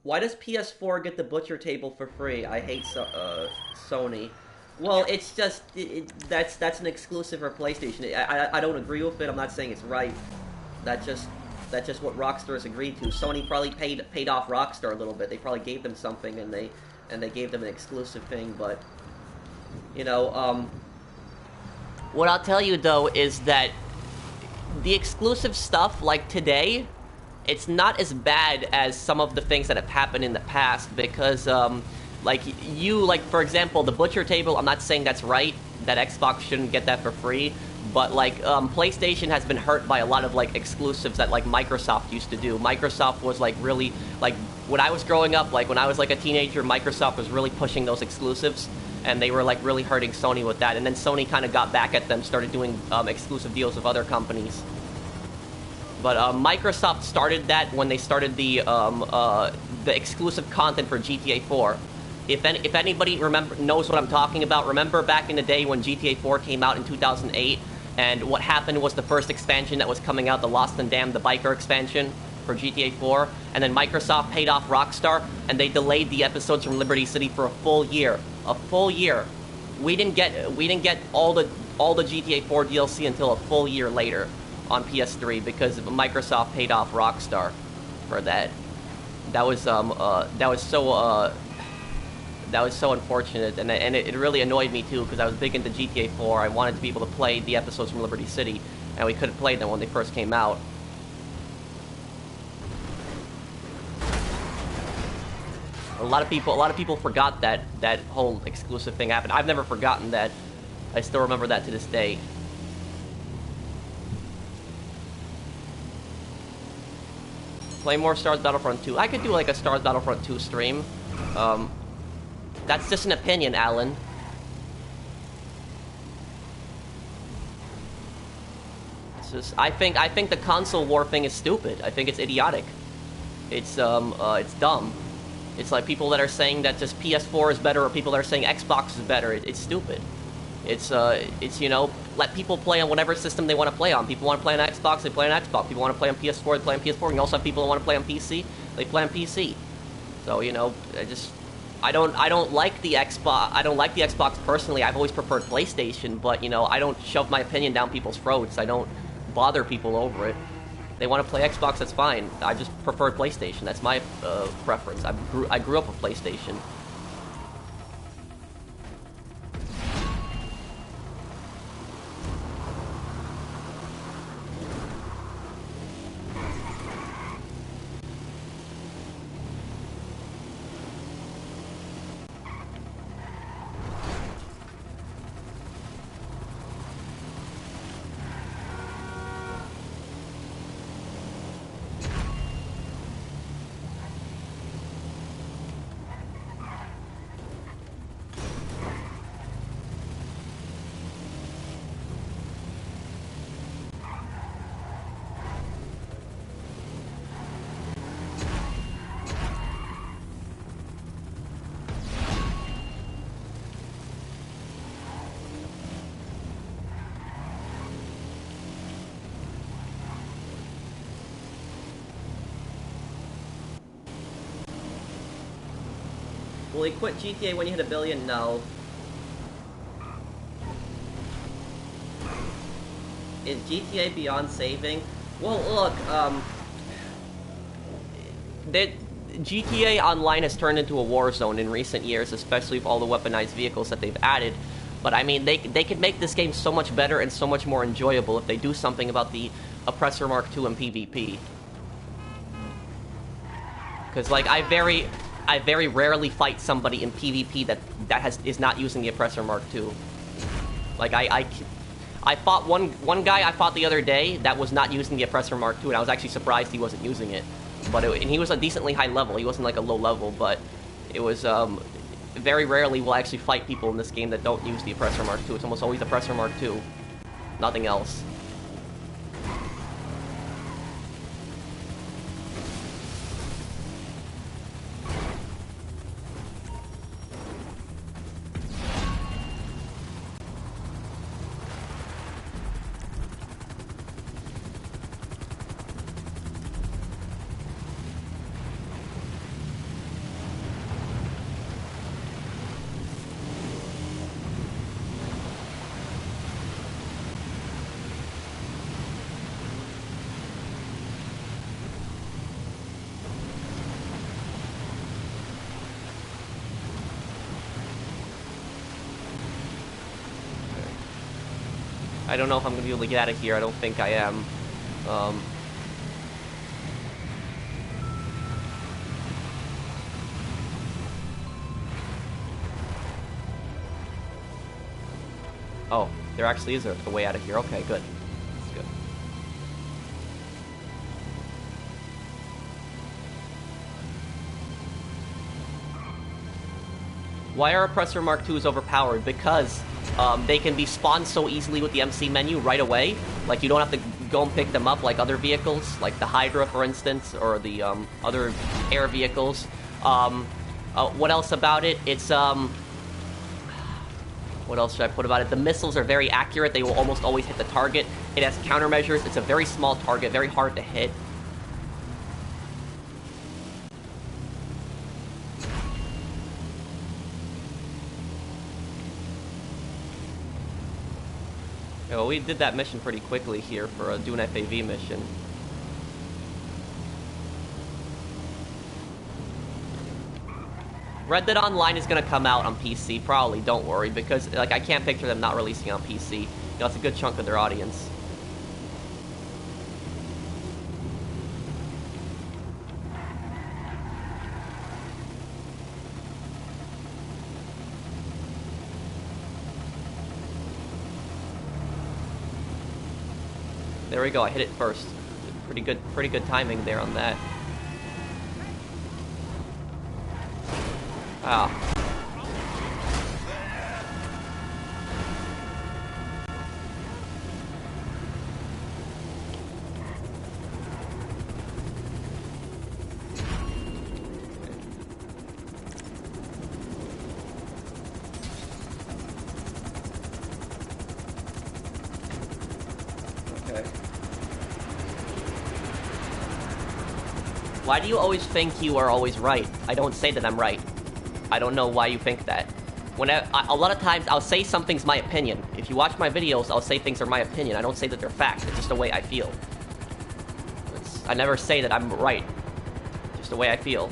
Why does PS4 get the butcher table for free? I hate Sony. Well, it's just that's an exclusive for PlayStation. I don't agree with it. I'm not saying it's right. That's just what Rockstar has agreed to. Sony probably paid off Rockstar a little bit. They probably gave them something, and they gave them an exclusive thing. But you know, what I'll tell you though is that the exclusive stuff, like today, it's not as bad as some of the things that have happened in the past because, like, for example, the butcher table, I'm not saying that's right, that Xbox shouldn't get that for free, but, like, PlayStation has been hurt by a lot of, like, exclusives that, like, Microsoft used to do. Microsoft was, like, really, like, when I was growing up, like, when I was, like, a teenager, Microsoft was really pushing those exclusives, and they were, like, really hurting Sony with that, and then Sony kind of got back at them, started doing exclusive deals with other companies. But Microsoft started that when they started the exclusive content for GTA 4. If anybody knows what I'm talking about, remember back in the day when GTA 4 came out in 2008, and what happened was the first expansion that was coming out, the Lost and Damned, the biker expansion for GTA 4, and then Microsoft paid off Rockstar, and they delayed the episodes from Liberty City for a full year. A full year. We didn't get all the GTA 4 DLC until a full year later on PS3 because Microsoft paid off Rockstar for that. That was so unfortunate, and it really annoyed me too because I was big into GTA 4. I wanted to be able to play the episodes from Liberty City, and we couldn't play them when they first came out. A lot of people forgot that whole exclusive thing happened. I've never forgotten that. I still remember that to this day. Play more Star Wars Battlefront 2. I could do like a Star Wars Battlefront 2 stream. That's just an opinion, Alan. It's just I think the console war thing is stupid. I think it's idiotic. It's dumb. It's like people that are saying that just PS4 is better, or people that are saying Xbox is better. It's stupid. It's you know, let people play on whatever system they want to play on. People want to play on Xbox, they play on Xbox. People want to play on PS4, they play on PS4. And you also have people that want to play on PC, they play on PC. So, you know, I don't like the Xbox. I don't like the Xbox personally. I've always preferred PlayStation, but you know, I don't shove my opinion down people's throats. I don't bother people over it. They want to play Xbox, that's fine. I just prefer PlayStation. That's my preference. I grew up with PlayStation. Will he quit GTA when you hit 1 billion? No. Is GTA beyond saving? Well, look, GTA Online has turned into a war zone in recent years, especially with all the weaponized vehicles that they've added. But I mean, they could make this game so much better and so much more enjoyable if they do something about the Oppressor Mark II and PvP. Because like I very rarely fight somebody in PvP that is not using the Oppressor Mark II. Like I fought one guy I fought the other day that was not using the Oppressor Mark II, and I was actually surprised he wasn't using it. But and he was a decently high level. He wasn't like a low level, but it was very rarely will I actually fight people in this game that don't use the Oppressor Mark II. It's almost always Oppressor Mark II, nothing else. I don't know if I'm going to be able to get out of here. I don't think I am. Oh, there actually is a way out of here. Okay, good. That's good. Why are Oppressor Mark IIs overpowered? Because they can be spawned so easily with the MC menu right away. Like, you don't have to go and pick them up like other vehicles, like the Hydra, for instance, or the other air vehicles. What else about it? It's, what else should I put about it? The missiles are very accurate. They will almost always hit the target. It has countermeasures. It's a very small target, very hard to hit. Yeah, well, we did that mission pretty quickly here for a Dune FAV mission. Red Dead Online is going to come out on PC, probably, don't worry, because like I can't picture them not releasing on PC. You know, it's a good chunk of their audience. There we go, I hit it first. Pretty good timing there on that. Ah. Okay. Why do you always think you are always right? I don't say that I'm right. I don't know why you think that. A lot of times, I'll say something's my opinion. If you watch my videos, I'll say things are my opinion. I don't say that they're fact. It's just the way I feel. I never say that I'm right. Just the way I feel.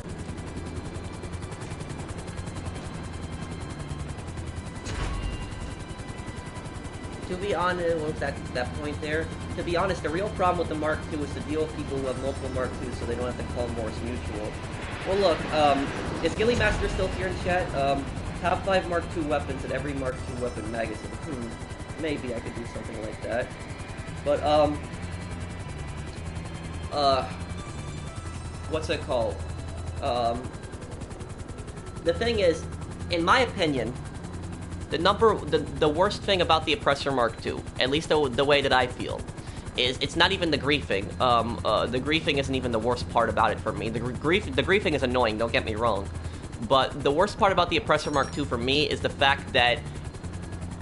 To be honest, what was that point there? To be honest, the real problem with the Mark II is to deal with people who have multiple Mark IIs so they don't have to call them Morse Mutual. Well, look, is Gilly Master still here in chat? Top 5 Mark II weapons in every Mark II weapon magazine. Maybe I could do something like that. But, what's it called? The thing is, in my opinion, the worst thing about the Oppressor Mark II, at least the way that I feel, is it's not even the griefing. The griefing isn't even the worst part about it for me. The griefing is annoying, don't get me wrong. But the worst part about the Oppressor Mark II for me is the fact that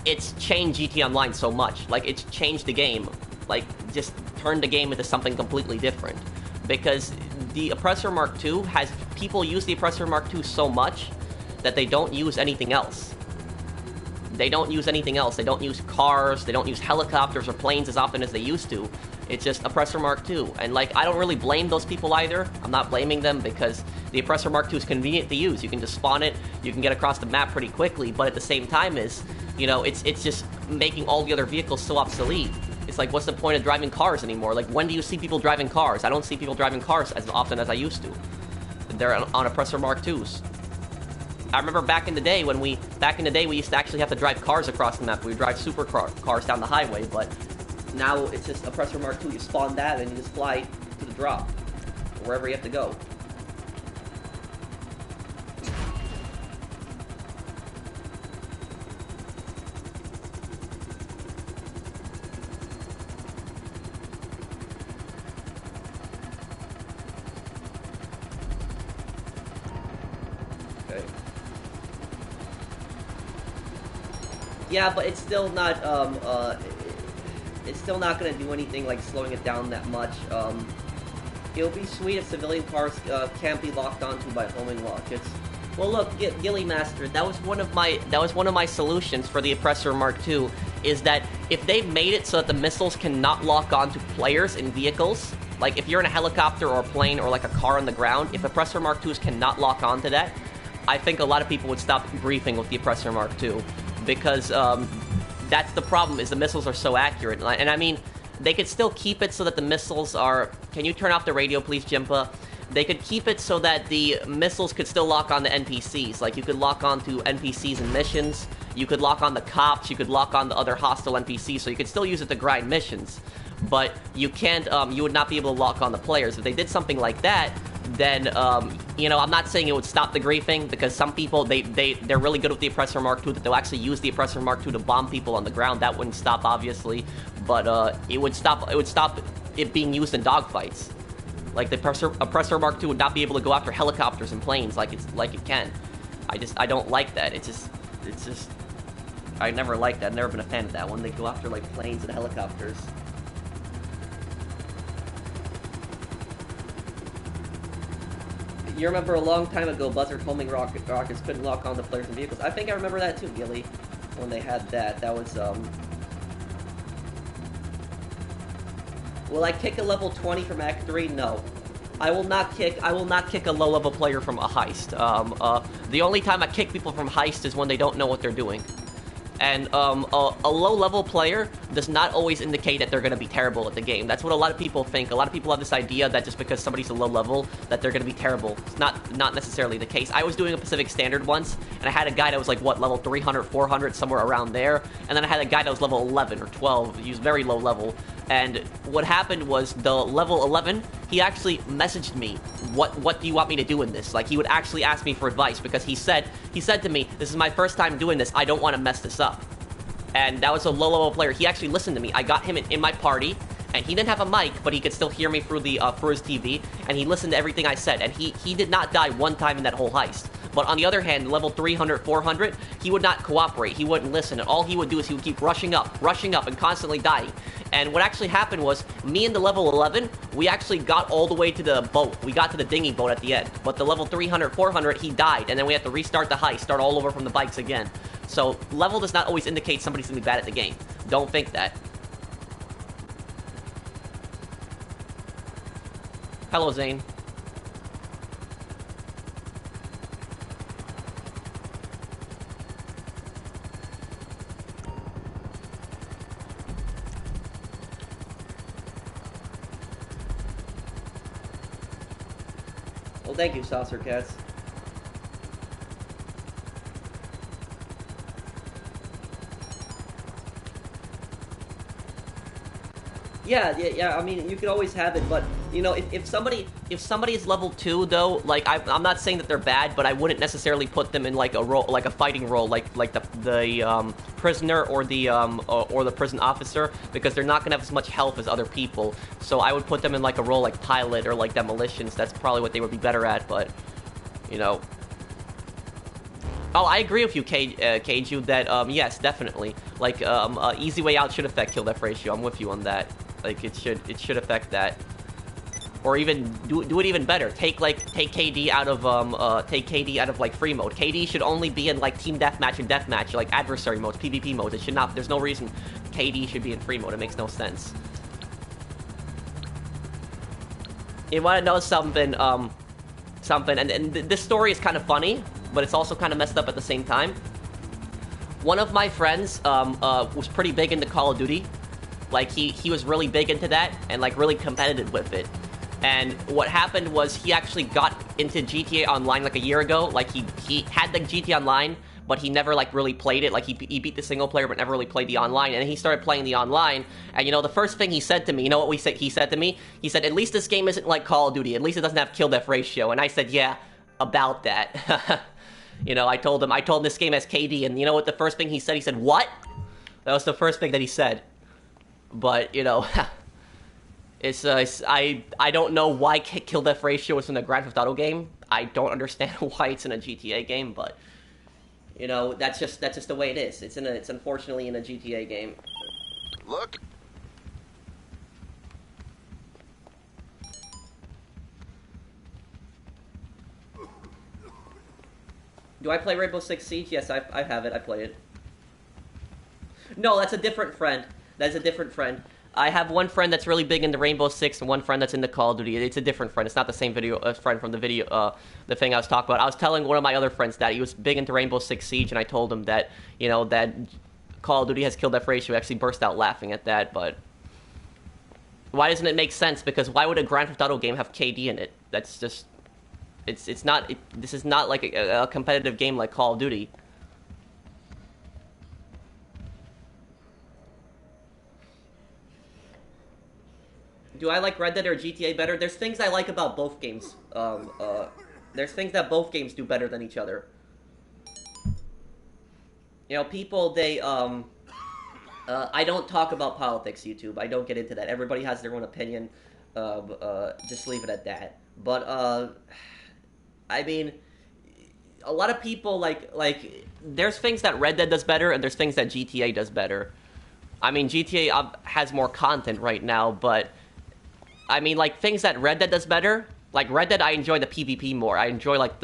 it's changed GT Online so much. Like, it's changed the game. Like, just turned the game into something completely different. Because the Oppressor Mark II has... People use the Oppressor Mark II so much that they don't use anything else. They don't use anything else. They don't use cars, they don't use helicopters or planes as often as they used to. It's just Oppressor Mark II. And, like, I don't really blame those people either. I'm not blaming them because the Oppressor Mark II is convenient to use. You can just spawn it, you can get across the map pretty quickly, but at the same time you know, it's just making all the other vehicles so obsolete. It's like, what's the point of driving cars anymore? Like, when do you see people driving cars? I don't see people driving cars as often as I used to. They're on Oppressor Mark IIs. I remember back in the day we used to actually have to drive cars across the map. We would drive cars down the highway, but now it's just Oppressor Mark II. You spawn that and you just fly to the drop, wherever you have to go. Yeah, but it's still not, it's still not gonna do anything like slowing it down that much. It'll be sweet if civilian cars can't be locked onto by homing rockets. Well, look, Gilly Master, that was one of my solutions for the Oppressor Mark II, is that if they've made it so that the missiles cannot lock onto players in vehicles, like if you're in a helicopter or a plane or like a car on the ground, if Oppressor Mark IIs cannot lock onto that, I think a lot of people would stop griefing with the Oppressor Mark II. Because that's the problem, is the missiles are so accurate. And I mean, they could still keep it so that the missiles are... Can you turn off the radio, please, Jimpa? They could keep it so that the missiles could still lock on to NPCs. Like, you could lock on to NPCs in missions, you could lock on the cops, you could lock on to other hostile NPCs, so you could still use it to grind missions. But you can't, you would not be able to lock on the players. If they did something like that, then, you know, I'm not saying it would stop the griefing, because some people, they're really good with the Oppressor Mark II, that they'll actually use the Oppressor Mark II to bomb people on the ground. That wouldn't stop, obviously, but, it would stop it being used in dogfights. Like, the Oppressor Mark II would not be able to go after helicopters and planes like it can. I don't like that. It's just, I never liked that. I've never been a fan of that one. They go after, like, planes and helicopters. You remember a long time ago, Buzzard homing rockets couldn't lock on the players and vehicles. I think I remember that too, Gilly, when they had that. That was, Will I kick a level 20 from Act 3? No. I will not kick a low-level player from a heist. The only time I kick people from heist is when they don't know what they're doing. And a low-level player does not always indicate that they're going to be terrible at the game. That's what a lot of people think. A lot of people have this idea that just because somebody's a low level, that they're going to be terrible. It's not necessarily the case. I was doing a Pacific Standard once, and I had a guy that was like, what, level 300, 400, somewhere around there. And then I had a guy that was level 11 or 12. He was very low level. And what happened was, the level 11, he actually messaged me, what do you want me to do in this? Like, he would actually ask me for advice, because he said to me, this is my first time doing this, I don't want to mess this up. And that was a low-level player. He actually listened to me. I got him in my party, and he didn't have a mic, but he could still hear me through the through his TV, and he listened to everything I said, and he did not die one time in that whole heist. But on the other hand, level 300, 400, he would not cooperate. He wouldn't listen. And all he would do is he would keep rushing up, and constantly dying. And what actually happened was, me and the level 11, we actually got all the way to the boat. We got to the dinghy boat at the end. But the level 300, 400, he died. And then we had to restart the heist, start all over from the bikes again. So, level does not always indicate somebody's gonna be bad at the game. Don't think that. Hello, Zane. Well, thank you, Saucer Cats. Yeah, I mean, you could always have it, but, you know, if somebody is level 2, though, like, I'm not saying that they're bad, but I wouldn't necessarily put them in, like, a role, like a fighting role, like the prisoner or the prison officer, because they're not gonna have as much health as other people, so I would put them in, like, a role like pilot or, like, demolitions. That's probably what they would be better at, but, you know. Oh, I agree with you, Keiju, that, yes, definitely. Like, easy way out should affect kill death ratio. I'm with you on that. Like, it should affect that. Or even, do it even better. Take KD out of, like, free mode. KD should only be in, like, team deathmatch and deathmatch, like, adversary modes, PvP modes. It should not, there's no reason KD should be in free mode. It makes no sense. You want to know something? And this story is kind of funny, but it's also kind of messed up at the same time. One of my friends was pretty big into Call of Duty. Like, he was really big into that and, like, really competitive with it. And what happened was he actually got into GTA Online, like, a year ago. Like, he had the GTA Online, but he never, like, really played it. Like, he beat the single player, but never really played the online. And he started playing the online. And, you know, the first thing he said to me, you know what he said to me? He said, at least this game isn't like Call of Duty. At least it doesn't have kill-death ratio. And I said, yeah, about that. You know, I told him this game has KD. And you know what the first thing he said? He said, what? That was the first thing that he said. But, you know, I don't know why kill-death ratio is in a Grand Theft Auto game. I don't understand why it's in a GTA game, but, you know, that's just the way it is. It's unfortunately in a GTA game. Look. Do I play Rainbow Six Siege? Yes, I have it. I play it. No, that's a different friend. That's a different friend. I have one friend that's really big into Rainbow Six and one friend that's into Call of Duty. It's a different friend. It's not the same friend from the video, the thing I was talking about. I was telling one of my other friends that he was big into Rainbow Six Siege, and I told him that, you know, that Call of Duty has kill-death ratio. He actually burst out laughing at that, but why doesn't it make sense? Because why would a Grand Theft Auto game have KD in it? That's just, it's not, this is not like a competitive game like Call of Duty. Do I like Red Dead or GTA better? There's things I like about both games. There's things that both games do better than each other. You know, people, they, I don't talk about politics, YouTube. I don't get into that. Everybody has their own opinion. Just leave it at that. But, I mean, a lot of people, like, there's things that Red Dead does better, and there's things that GTA does better. I mean, GTA has more content right now, but I mean, like, things that Red Dead does better, like, Red Dead, I enjoy the PvP more. I enjoy, like,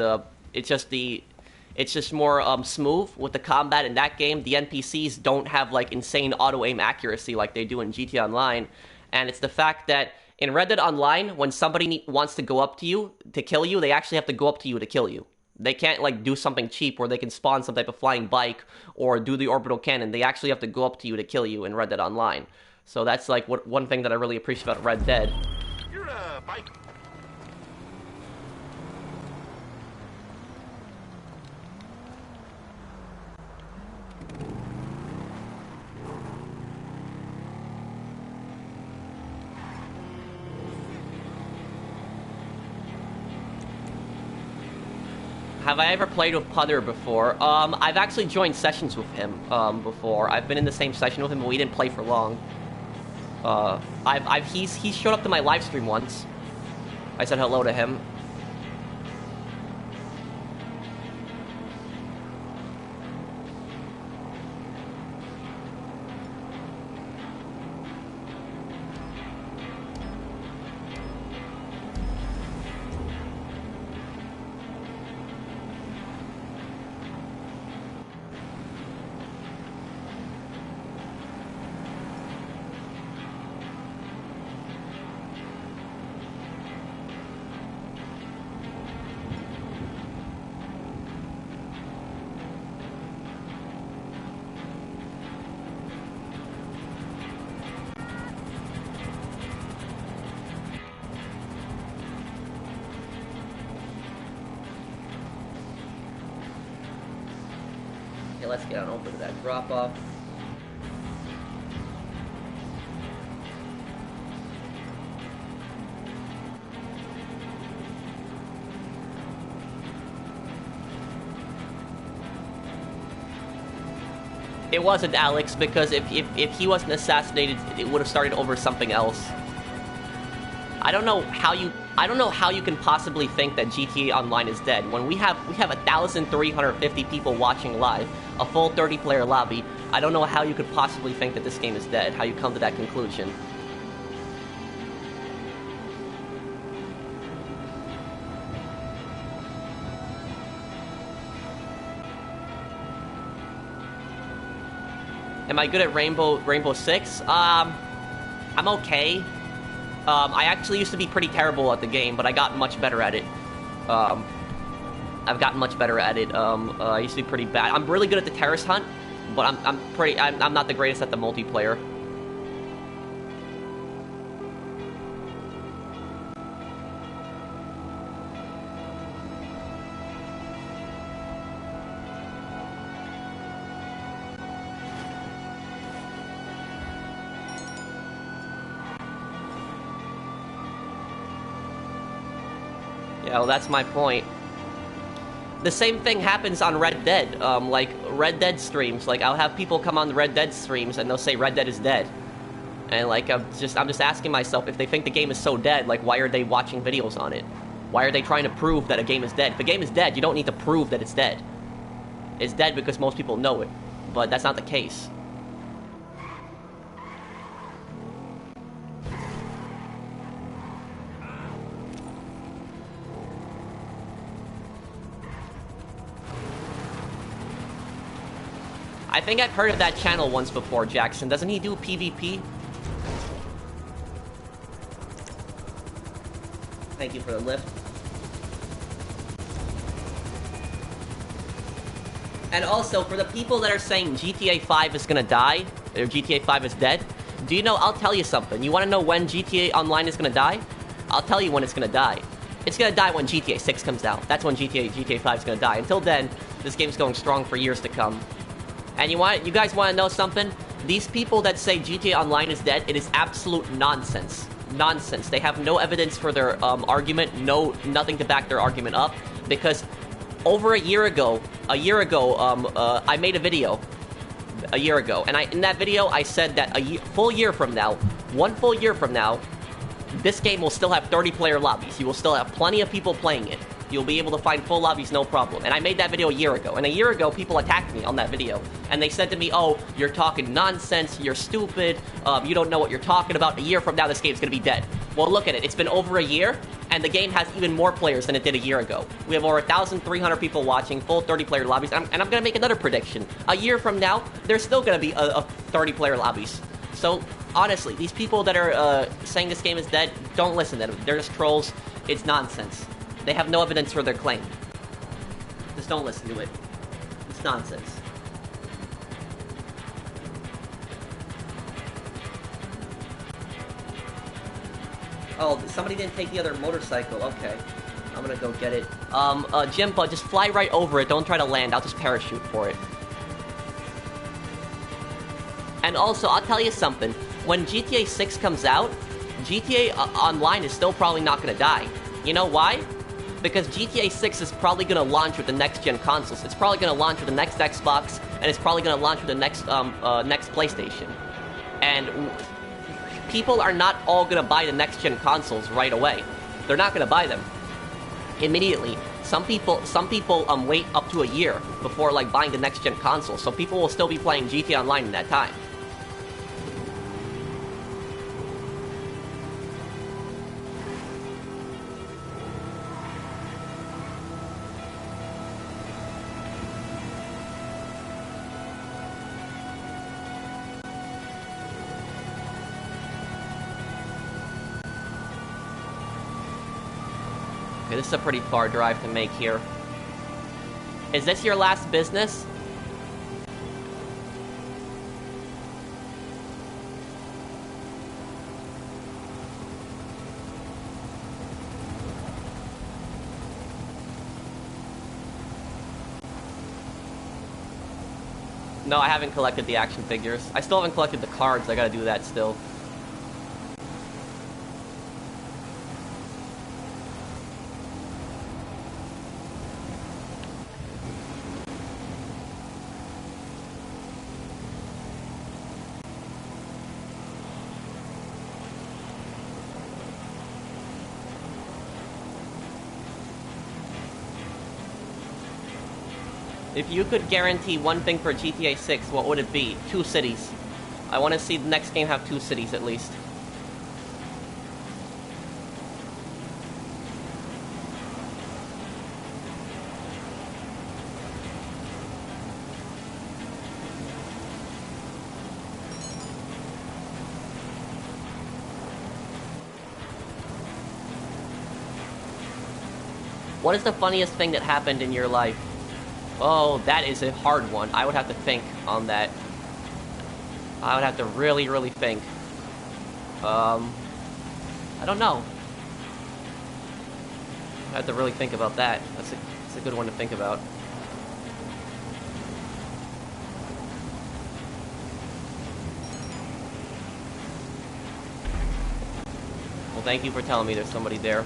it's just more, smooth with the combat in that game. The NPCs don't have, like, insane auto-aim accuracy like they do in GTA Online. And it's the fact that in Red Dead Online, when somebody wants to go up to you to kill you, they actually have to go up to you to kill you. They can't, like, do something cheap where they can spawn some type of flying bike or do the orbital cannon. They actually have to go up to you to kill you in Red Dead Online. So that's, like, one thing that I really appreciate about Red Dead. You're a bike. Have I ever played with Putter before? I've actually joined sessions with him, before. I've been in the same session with him, but we didn't play for long. He's showed up to my live stream once. I said hello to him. Okay, let's get on over to that drop-off. It wasn't Alex, because if he wasn't assassinated, it would have started over something else. I don't know how you can possibly think that GTA Online is dead when we have 1,350 people watching live, a full 30-player lobby. I don't know how you could possibly think that this game is dead. How you come to that conclusion? Am I good at Rainbow Six? I'm okay. I actually used to be pretty terrible at the game, but I got much better at it. I've gotten much better at it. I used to be pretty bad. I'm really good at the terrorist hunt, but I'm not the greatest at the multiplayer. Yeah, well, that's my point. The same thing happens on Red Dead. Like, Red Dead streams. Like, I'll have people come on the Red Dead streams, and they'll say Red Dead is dead. And, like, I'm just asking myself, if they think the game is so dead, like, why are they watching videos on it? Why are they trying to prove that a game is dead? If a game is dead, you don't need to prove that it's dead. It's dead because most people know it. But that's not the case. I think I've heard of that channel once before, Jackson. Doesn't he do PvP? Thank you for the lift. And also, for the people that are saying GTA 5 is gonna die, or GTA 5 is dead, do you know, I'll tell you something. You wanna know when GTA Online is gonna die? I'll tell you when it's gonna die. It's gonna die when GTA 6 comes out. That's when GTA 5 is gonna die. Until then, this game's going strong for years to come. And you guys want to know something? These people that say GTA Online is dead, it is absolute nonsense. Nonsense. They have no evidence for their argument, nothing to back their argument up. Because over a year ago, I made a video. A year ago, and in that video, I said that full year from now, one full year from now, this game will still have 30-player lobbies. You will still have plenty of people playing it. You'll be able to find full lobbies, no problem. And I made that video a year ago. And a year ago, people attacked me on that video. And they said to me, oh, you're talking nonsense, you're stupid, you don't know what you're talking about. A year from now, this game's gonna be dead. Well, look at it. It's been over a year, and the game has even more players than it did a year ago. We have over 1,300 people watching, full 30-player lobbies. And I'm gonna make another prediction. A year from now, there's still gonna be a 30-player lobbies. So, honestly, these people that are saying this game is dead, don't listen to them. They're just trolls. It's nonsense. They have no evidence for their claim. Just don't listen to it. It's nonsense. Oh, somebody didn't take the other motorcycle. Okay. I'm gonna go get it. Jimpa, just fly right over it. Don't try to land. I'll just parachute for it. And also, I'll tell you something. When GTA 6 comes out, GTA Online is still probably not gonna die. You know why? Because GTA 6 is probably going to launch with the next-gen consoles. It's probably going to launch with the next Xbox, and it's probably going to launch with the next PlayStation. And people are not all going to buy the next-gen consoles right away. They're not going to buy them immediately. Some people wait up to a year before, like, buying the next-gen console. So people will still be playing GTA Online in that time. Okay, this is a pretty far drive to make here. Is this your last business? No, I haven't collected the action figures. I still haven't collected the cards. I gotta do that still. If you could guarantee one thing for GTA 6, what would it be? 2 cities. I want to see the next game have 2 cities at least. What is the funniest thing that happened in your life? Oh, that is a hard one. I would have to think on that. I would have to really, really think. I don't know. I have to really think about that. That's a good one to think about. Well, thank you for telling me there's somebody there.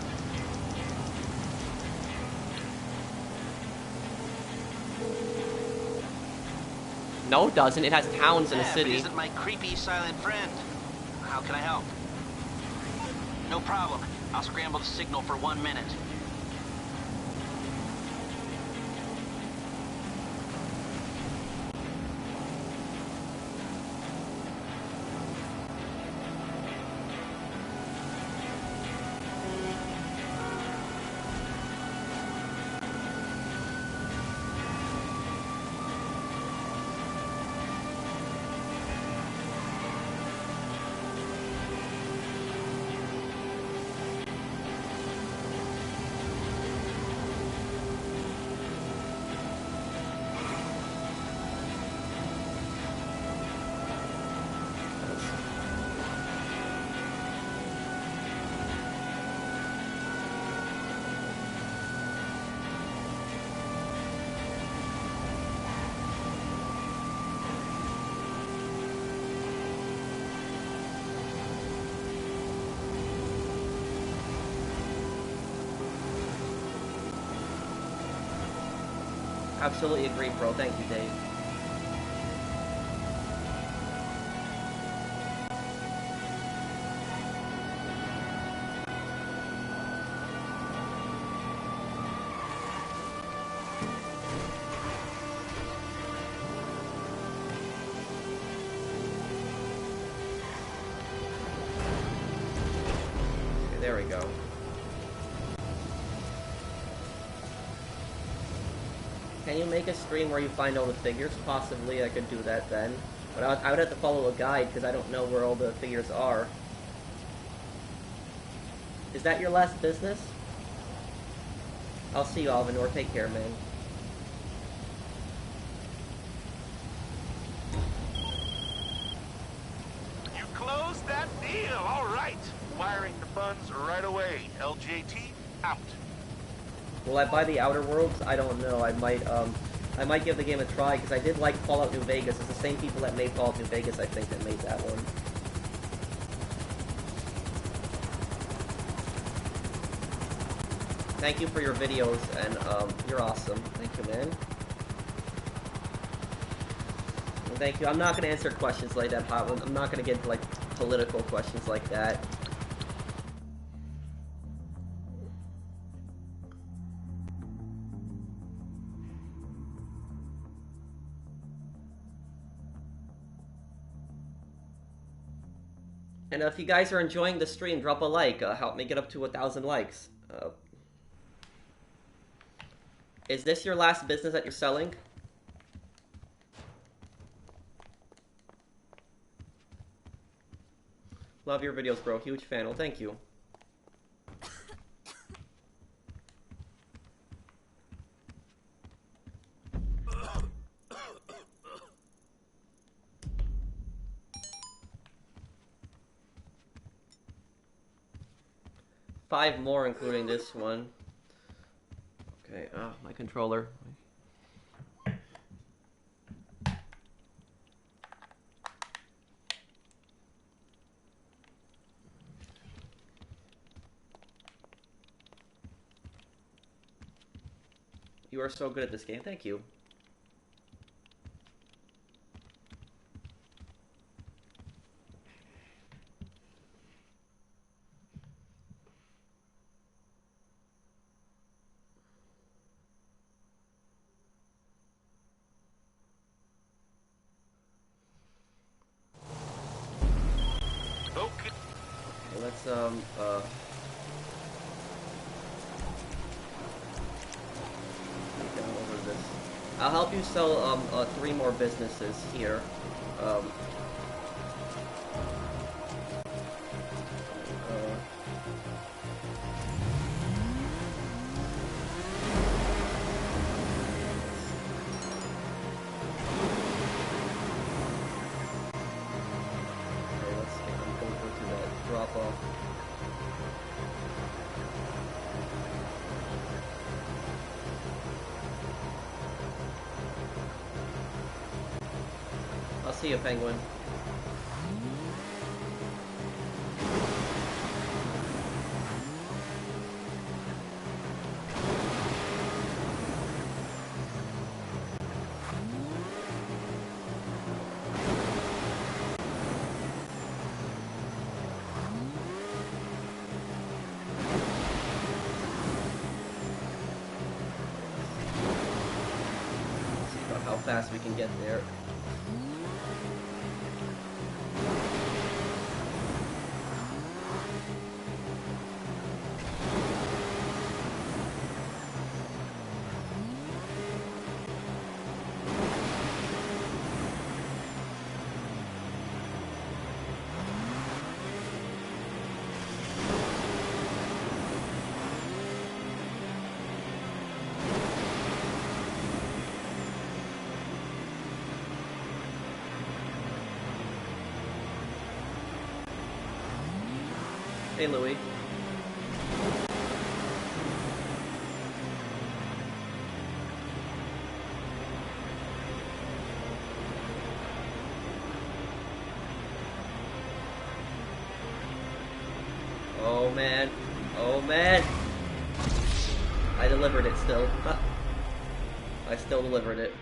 No, it doesn't. It has towns in a city. It isn't my creepy silent friend. How can I help? No problem. I'll scramble the signal for 1 minute. Absolutely agree, bro. Thank you, Dave. Okay, there we go. Can you make a stream where you find all the figures? Possibly, I could do that then. But I would have to follow a guide, because I don't know where all the figures are. Is that your last business? I'll see you, Alvinor. Take care, man. You closed that deal, all right. Wiring the funds right away. LJT, out. Will I buy the Outer Worlds? I don't know. I might give the game a try, because I did like Fallout New Vegas. It's the same people that made Fallout New Vegas, I think, that made that one. Thank you for your videos, and you're awesome. Thank you, man. And thank you. I'm not going to answer questions like that, Hot One. I'm not going to get into, like, political questions like that. And if you guys are enjoying the stream, drop a like. Help me get up to 1,000 likes. Is this your last business that you're selling? Love your videos, bro. Huge fan. Well, thank you. Five more, including this one. Okay, my controller. You are so good at this game. Thank you. Okay. Let's get over this. I'll help you sell 3 more businesses here. see you, Penguin. How fast we can get there. Hey, Louie. Oh man. Oh man. I delivered it still. I still delivered it.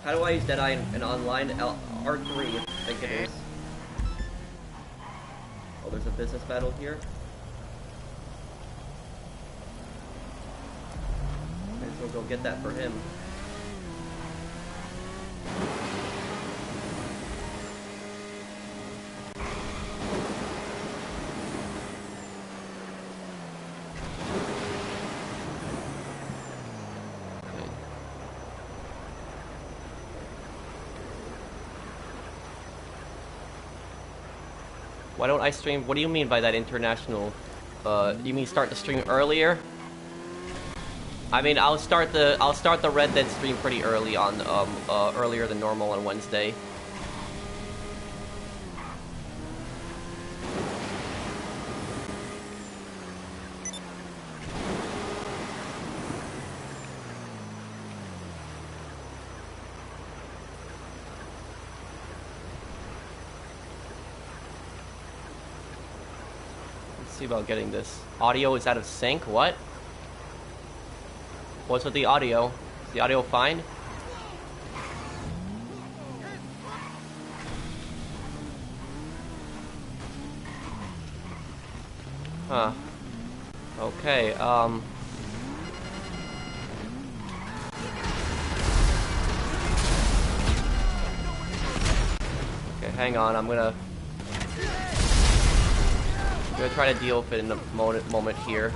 How do I use Deadeye in online? R3, I think it is. Oh, there's a business battle here. Might as well go get that for him. Why don't I stream? What do you mean by that international? You mean start the stream earlier? I mean, I'll start the Red Dead stream pretty early on, earlier than normal on Wednesday. See about getting this. Audio is out of sync? What? What's with the audio? Is the audio fine? Huh. Okay, okay, hang on, I'm gonna try to deal with it in a moment here.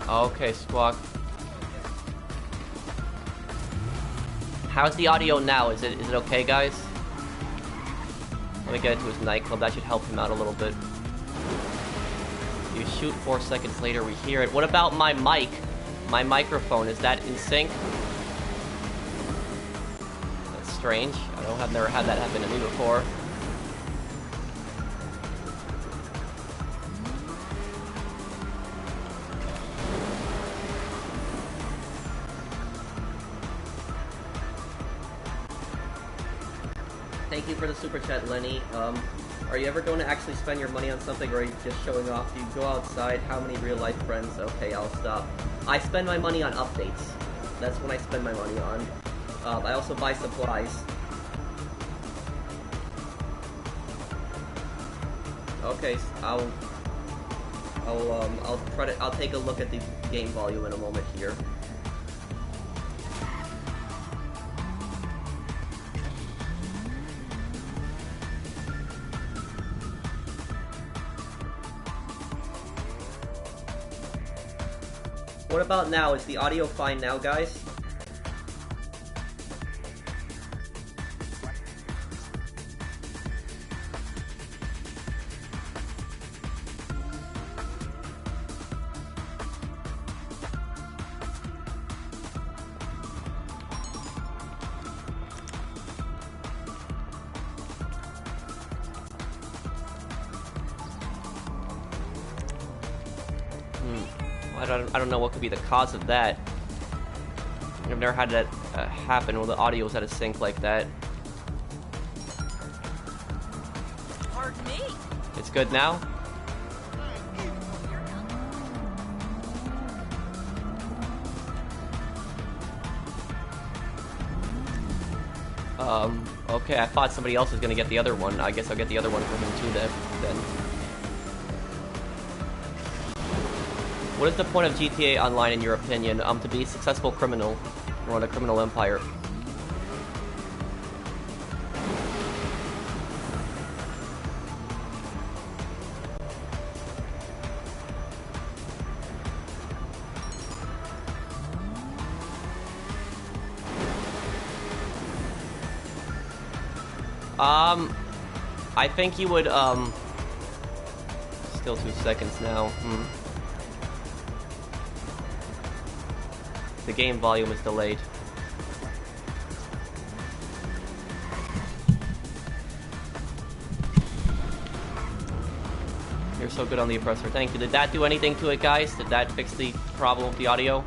Okay, Squawk. How's the audio now? Is it okay, guys? Let me get into his nightclub. That should help him out a little bit. You shoot 4 seconds later, we hear it. What about my mic? My microphone, is that in sync? That's strange. I've never had that happen to me before. Thank you for the super chat, Lenny. Are you ever going to actually spend your money on something, or are you just showing off? Do you go outside? How many real-life friends? Okay, I'll stop. I spend my money on updates. That's when I spend my money on. I also buy supplies. Okay, I'll take a look at the game volume in a moment here. What about now? Is the audio fine now, guys? I don't know what could be the cause of that. I've never had that happen where the audio's out of sync like that. Pardon me. It's good now? Okay, I thought somebody else was gonna get the other one. I guess I'll get the other one for him too then. What is the point of GTA Online in your opinion? To be a successful criminal, run a criminal empire. I think you would, still 2 seconds now. The game volume is delayed. You're so good on the oppressor. Thank you. Did that do anything to it, guys? Did that fix the problem with the audio?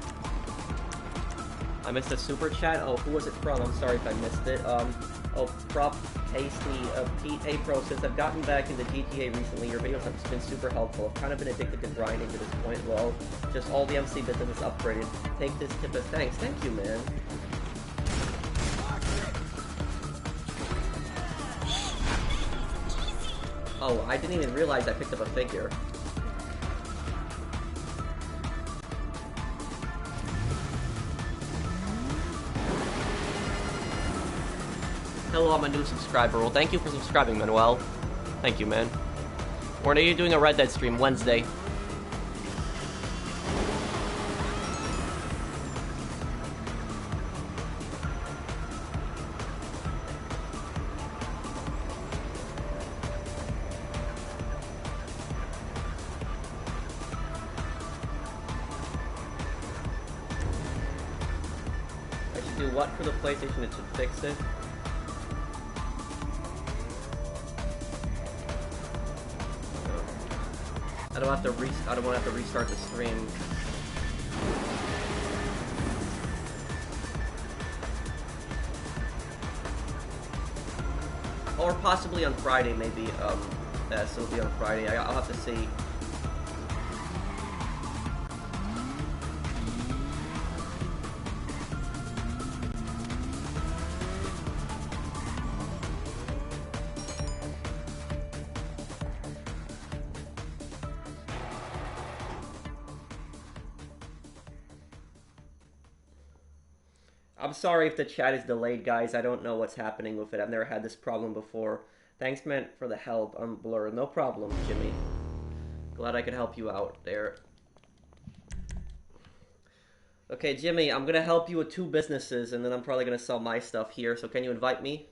I missed a super chat. Oh, who was it from? I'm sorry if I missed it. Prop Tasty, Pete. Hey, Pro, since I've gotten back into GTA recently, your videos have been super helpful. I've kind of been addicted to grinding to this point. Well, just all the MC business is upgraded. Take this tip as thanks. Thank you, man. Oh, I didn't even realize I picked up a figure. Hello, I'm a new subscriber. Well, thank you for subscribing, Manuel. Thank you, man. When are you doing a Red Dead stream? Wednesday. I should do what for the PlayStation? It should fix it. I don't want to have to restart the stream. Or possibly on Friday, maybe. Yes, it'll be on Friday. I'll have to see. I'm sorry if the chat is delayed, guys. I don't know what's happening with it. I've never had this problem before. Thanks, man, for the help. I'm Blur. No problem, Jimmy. Glad I could help you out there. Okay, Jimmy, I'm gonna help you with 2 businesses, and then I'm probably gonna sell my stuff here. So can you invite me?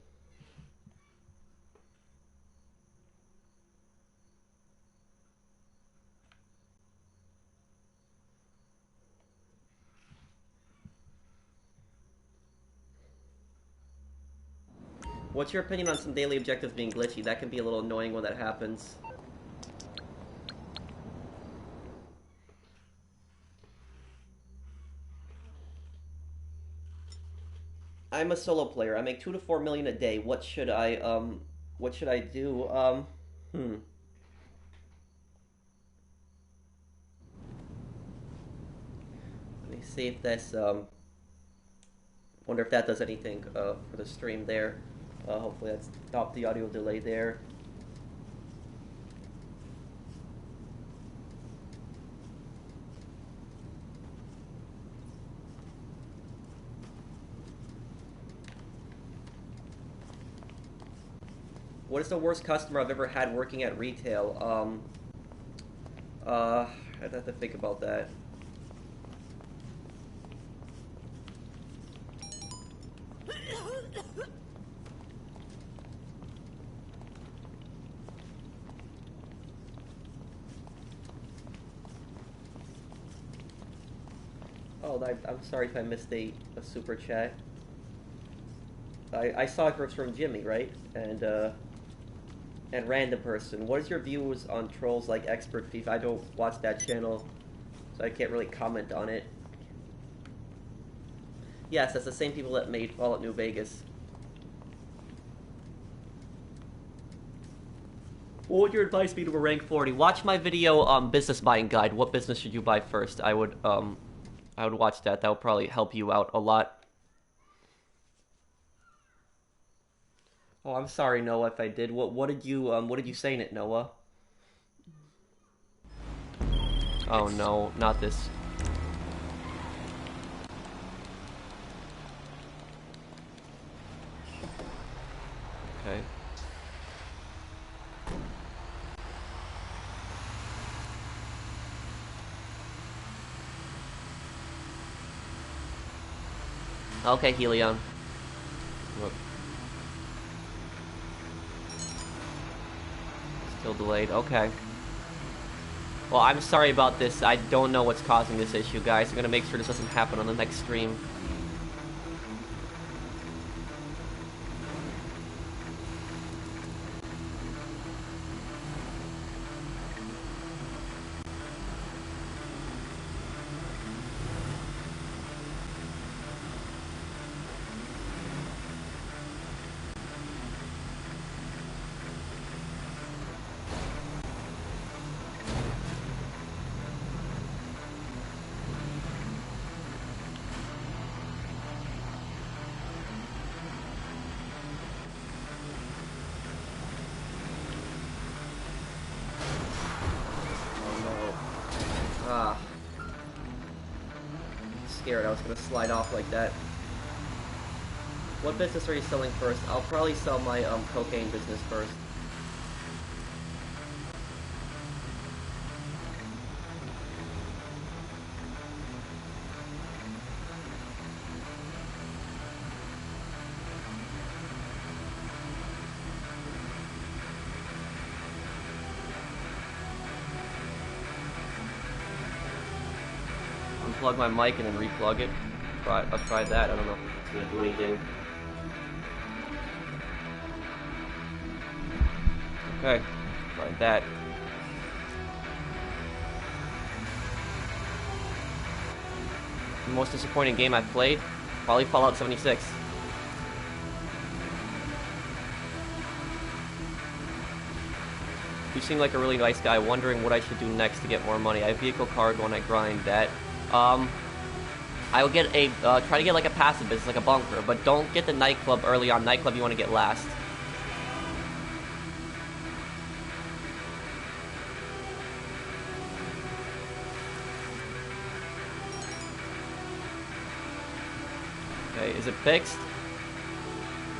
What's your opinion on some daily objectives being glitchy? That can be a little annoying when that happens. I'm a solo player. I make 2 to 4 million a day. What should I do? Let me see if that's, wonder if that does anything, for the stream there. Hopefully that's stopped the audio delay there. What is the worst customer I've ever had working at retail? I'd have to think about that. Oh, I'm sorry if I missed a super chat. I saw it was from Jimmy, right? And random person. What is your views on trolls like Expert Thief? I don't watch that channel, so I can't really comment on it. Yes, that's the same people that made Fallout New Vegas. What would your advice be to a rank 40? Watch my video, business buying guide. What business should you buy first? I would watch that. That would probably help you out a lot. Oh, I'm sorry, Noah, if I did. What did you say in it, Noah? Oh no, not this. Okay. Okay, Helion. Look. Still delayed. Okay. Well, I'm sorry about this. I don't know what's causing this issue, guys. I'm gonna make sure this doesn't happen on the next stream. Scared I was gonna slide off like that. What business are you selling first? I'll probably sell my cocaine business first. Unplug my mic and then replug it. I'll try that. I don't know if it's gonna do anything. Okay, try that. The most disappointing game I've played? Probably Fallout 76. You seem like a really nice guy, wondering what I should do next to get more money. I have vehicle cargo and I grind that. I will get a, try to get like a passive business, like a bunker, but don't get the nightclub early on. Nightclub you want to get last. Okay, is it fixed?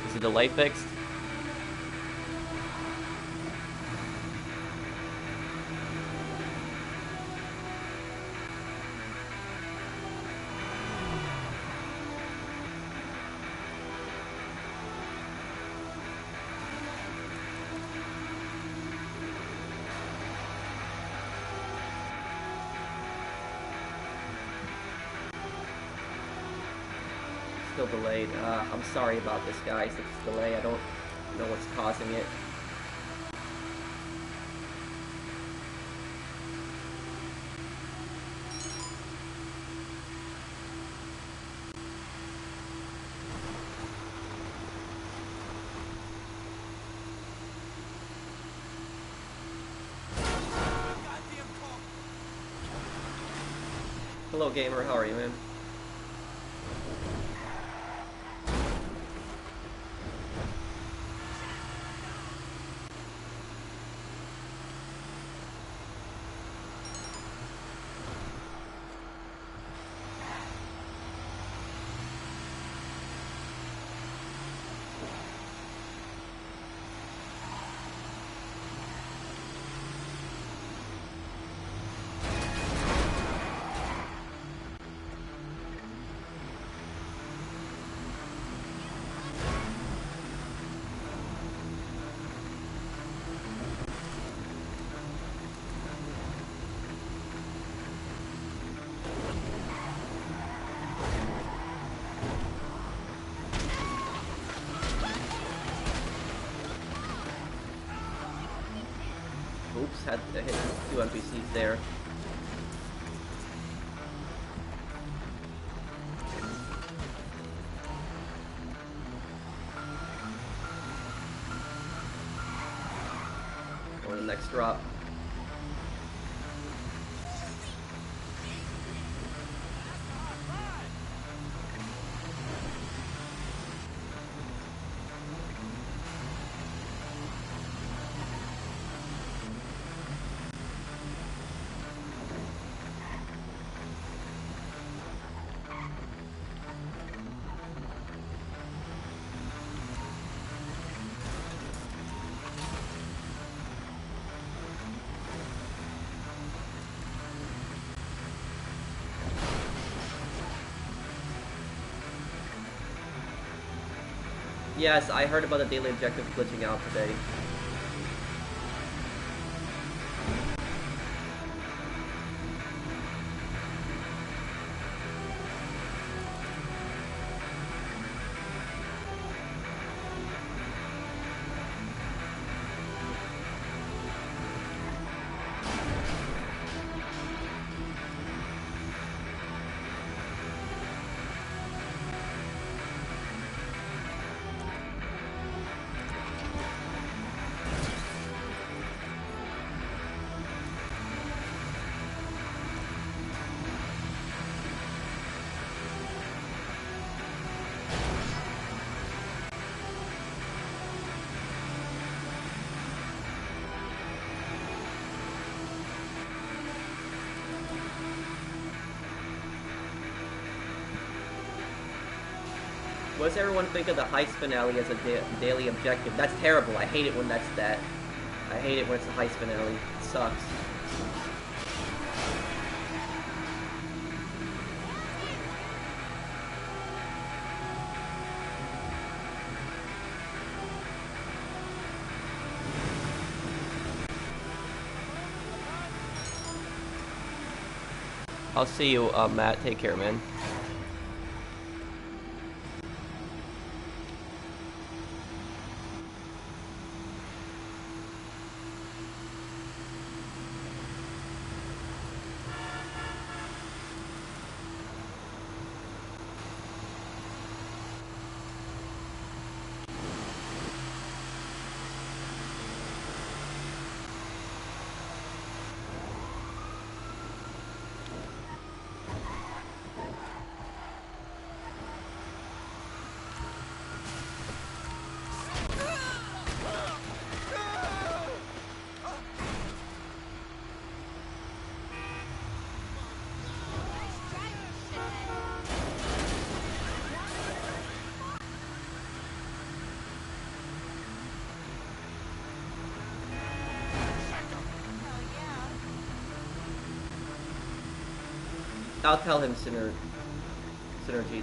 Is the delay fixed? Still delayed. I'm sorry about this, guys. It's delay. I don't know what's causing it. Hello, gamer. How are you, man? had to hit 2 NPCs there. Or the next drop. Yes, I heard about the daily objective glitching out today. What does everyone think of the heist finale as a daily objective? That's terrible. I hate it when that's that. I hate it when it's a heist finale. It sucks. I'll see you, Matt. Take care, man. I'll tell him Synergy.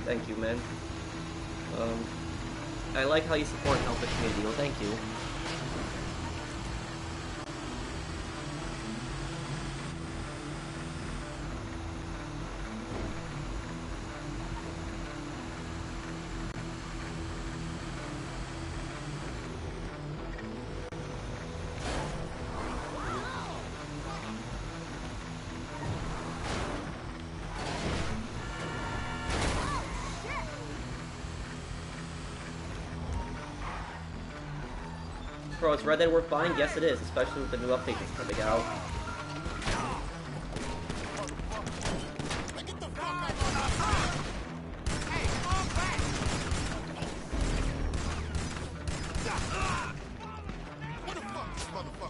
Thank you, man. I like how you support and help the community. Well, thank you. Bro, is Red Dead worth buying? Yes, it is, especially with the new update that's coming out.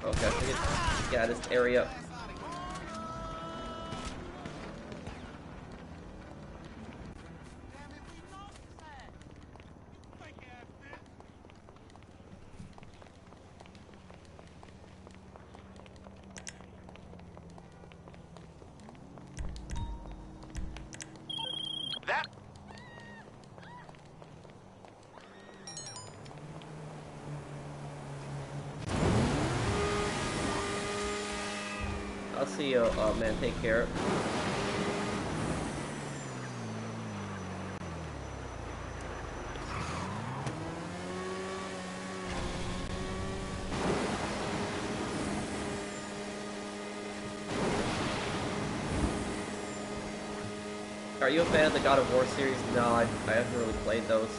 Okay, I think get out of this area. I'll see you, man. Take care. are you a fan of the God of War series? No, I haven't really played those.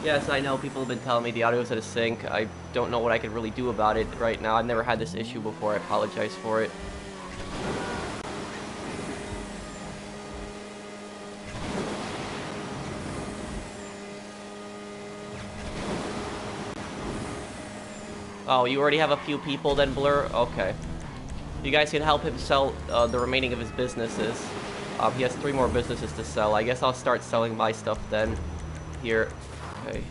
Yes, I know people have been telling me the audio's out of sync. I don't know what I could really do about it right now. I've never had this issue before. I apologize for it. Oh, you already have a few people then, Blur? Okay. You guys can help him sell the remaining of his businesses. He has 3 more businesses to sell. I guess I'll start selling my stuff then. Here. Okay.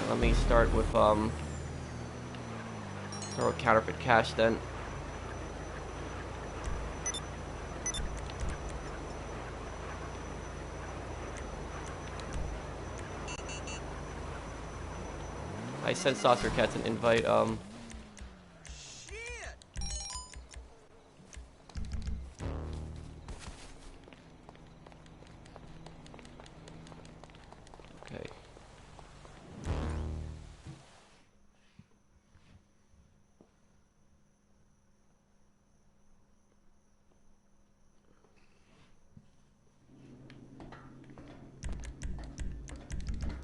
Let me start with counterfeit cash then. I sent Saucer Cats an invite. Okay.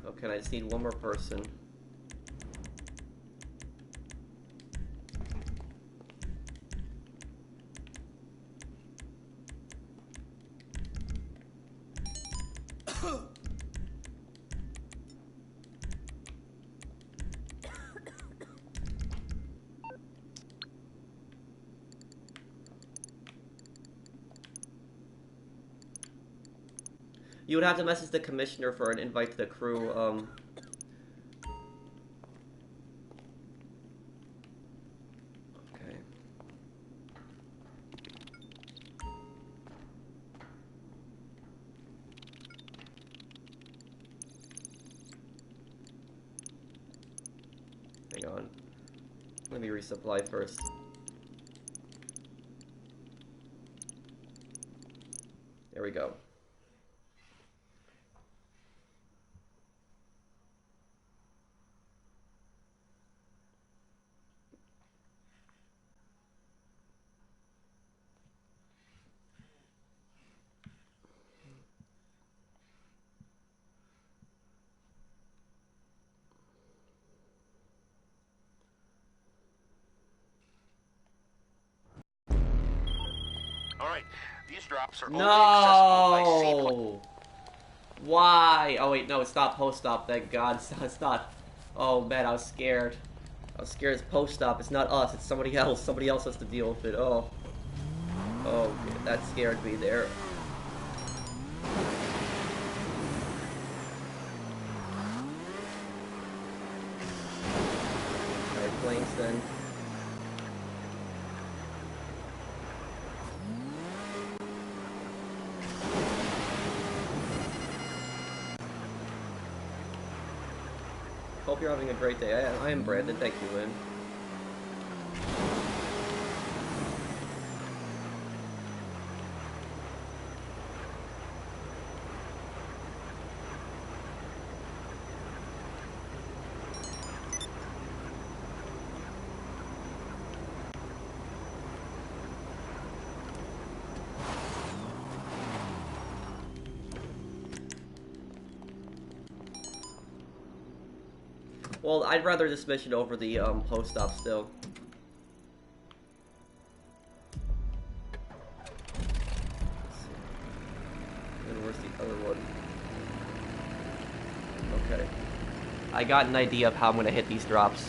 Okay, I just need one more person. You would have to message the commissioner for an invite to the crew. Okay. Hang on. Let me resupply first. There we go. Alright, these drops are only accessible by seaplane. No! Why? Oh wait, no, it's not post-op, thank God. It's not. Oh man, I was scared. I was scared it's post-op. It's not us, it's somebody else. Somebody else has to deal with it. Oh. Oh, that scared me there. Alright, planes then. Hope you're having a great day. I am Brandon, thank you, Lynn. Well, I'd rather this mission over the post-op still. Let's see. And where's the other one? Okay. I got an idea of how I'm gonna hit these drops.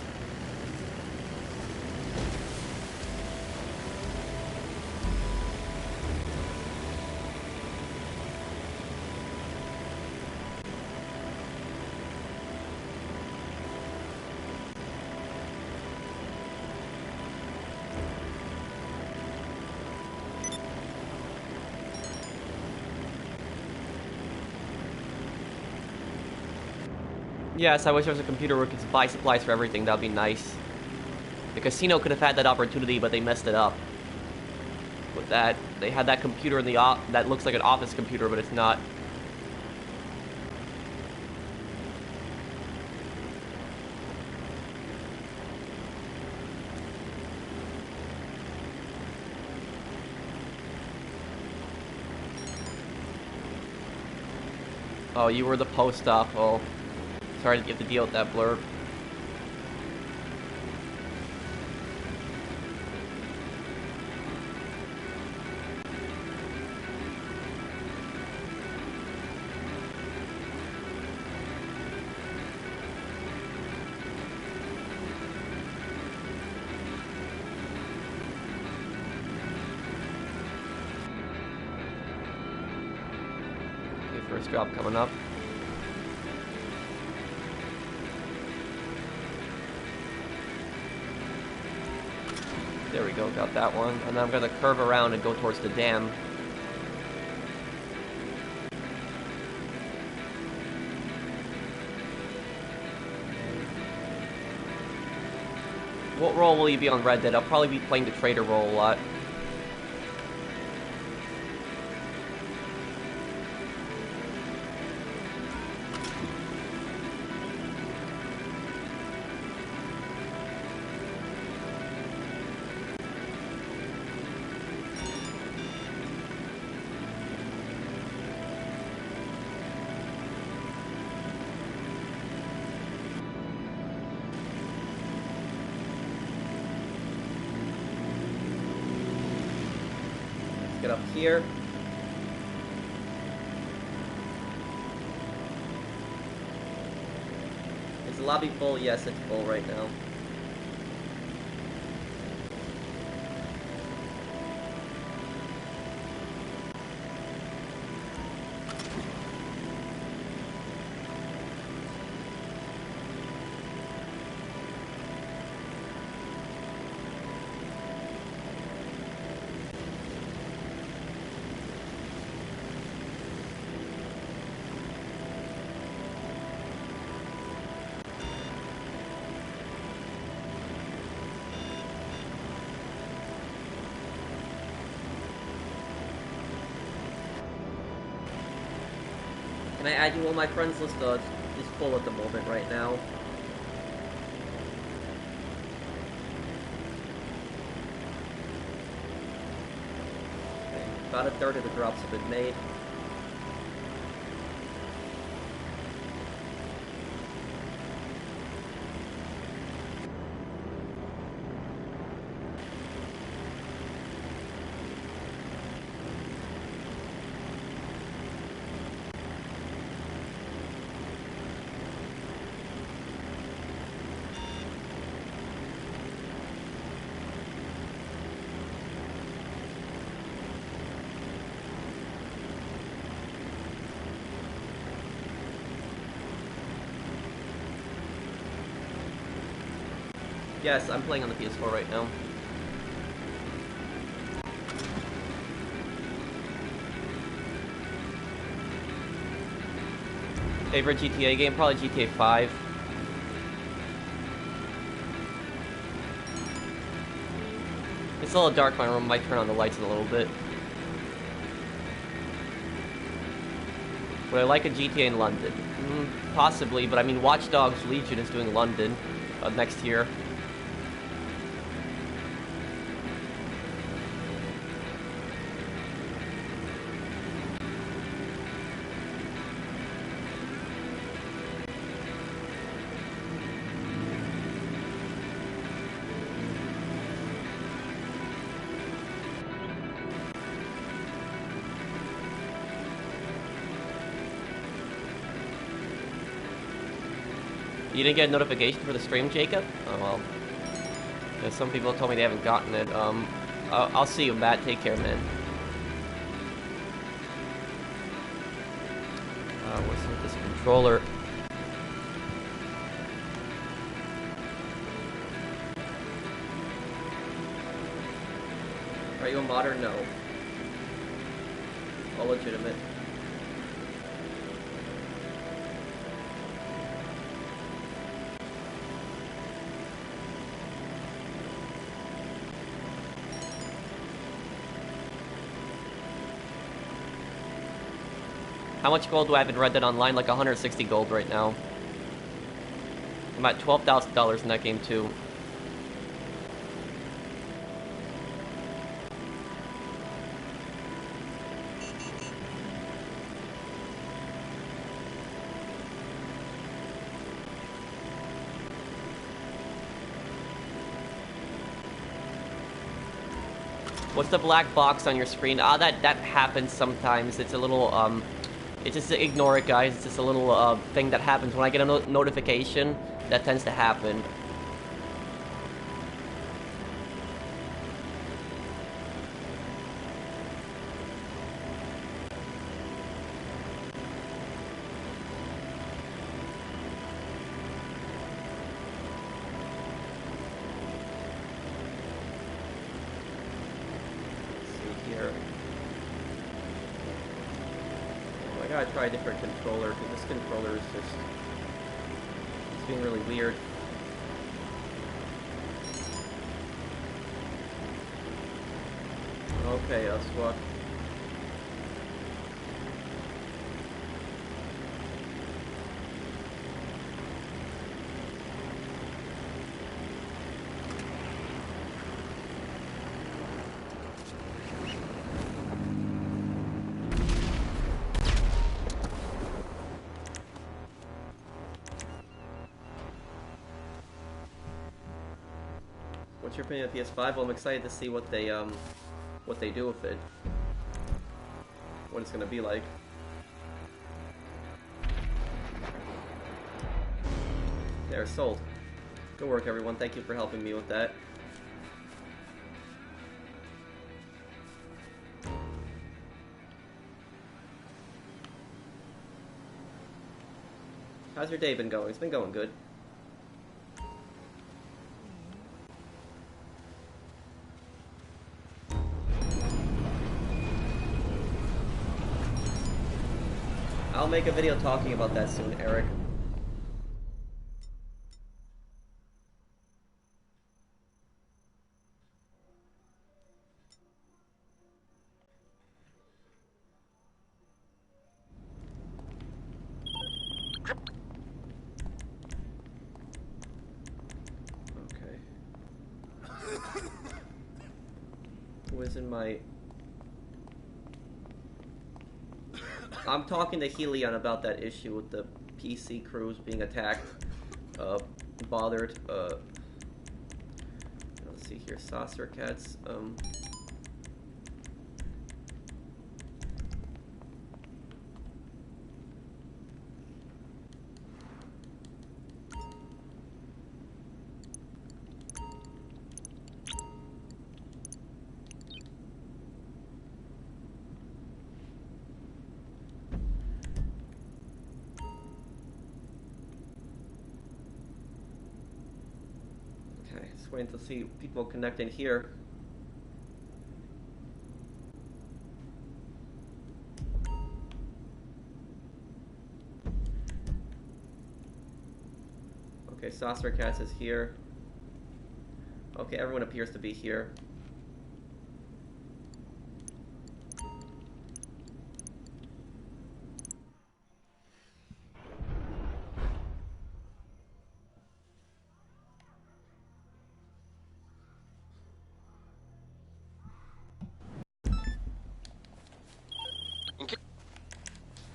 Yes, I wish there was a computer where we could buy supplies for everything. That'd be nice. The casino could have had that opportunity, but they messed it up. with that. They had that computer in the that looks like an office computer, but it's not. Oh, you were the post op. Oh, sorry that you have to deal with that blurb. First drop coming up. There we go, got that one. And then I'm gonna curve around and go towards the dam. What role will you be on Red Dead? I'll probably be playing the trader role a lot. Get up here. Is the lobby full? Yes, it's full right now. Can I add you on my friends list? It's full at the moment right now. Okay, about a third of the drops have been made. Yes, I'm playing on the PS4 right now. Favorite GTA game? Probably GTA 5. It's a little dark in my room, might turn on the lights in a little bit. Would I like a GTA in London? Possibly, but I mean Watch Dogs Legion is doing London next year. You didn't get a notification for the stream, Jacob? Oh well. Yeah, some people told me they haven't gotten it. I'll see you, Matt. Take care, man. What's with this controller? Are you a modder? No. All legitimate. How much gold do I have in Red Dead Online? Like 160 gold right now. I'm at $12,000 in that game too. What's the black box on your screen? Ah, that happens sometimes. It's a little, it's just, ignore it, guys. It's just a little, thing that happens when I get a notification. That tends to happen. I gotta try a different controller, because this controller is just... it's being really weird. Okay, Uswak. What's your opinion of PS5? Well, I'm excited to see what they do with it. What it's gonna be like. There, sold. Good work, everyone. Thank you for helping me with that. How's your day been going? It's been going good. I'll make a video talking about that soon, Eric. Okay. Who is in my... I'm talking to Helion about that issue with the PC crews being attacked, bothered, let's see here, saucer cats, just waiting to see people connecting here. Okay, Saucer Cats is here. Okay, everyone appears to be here.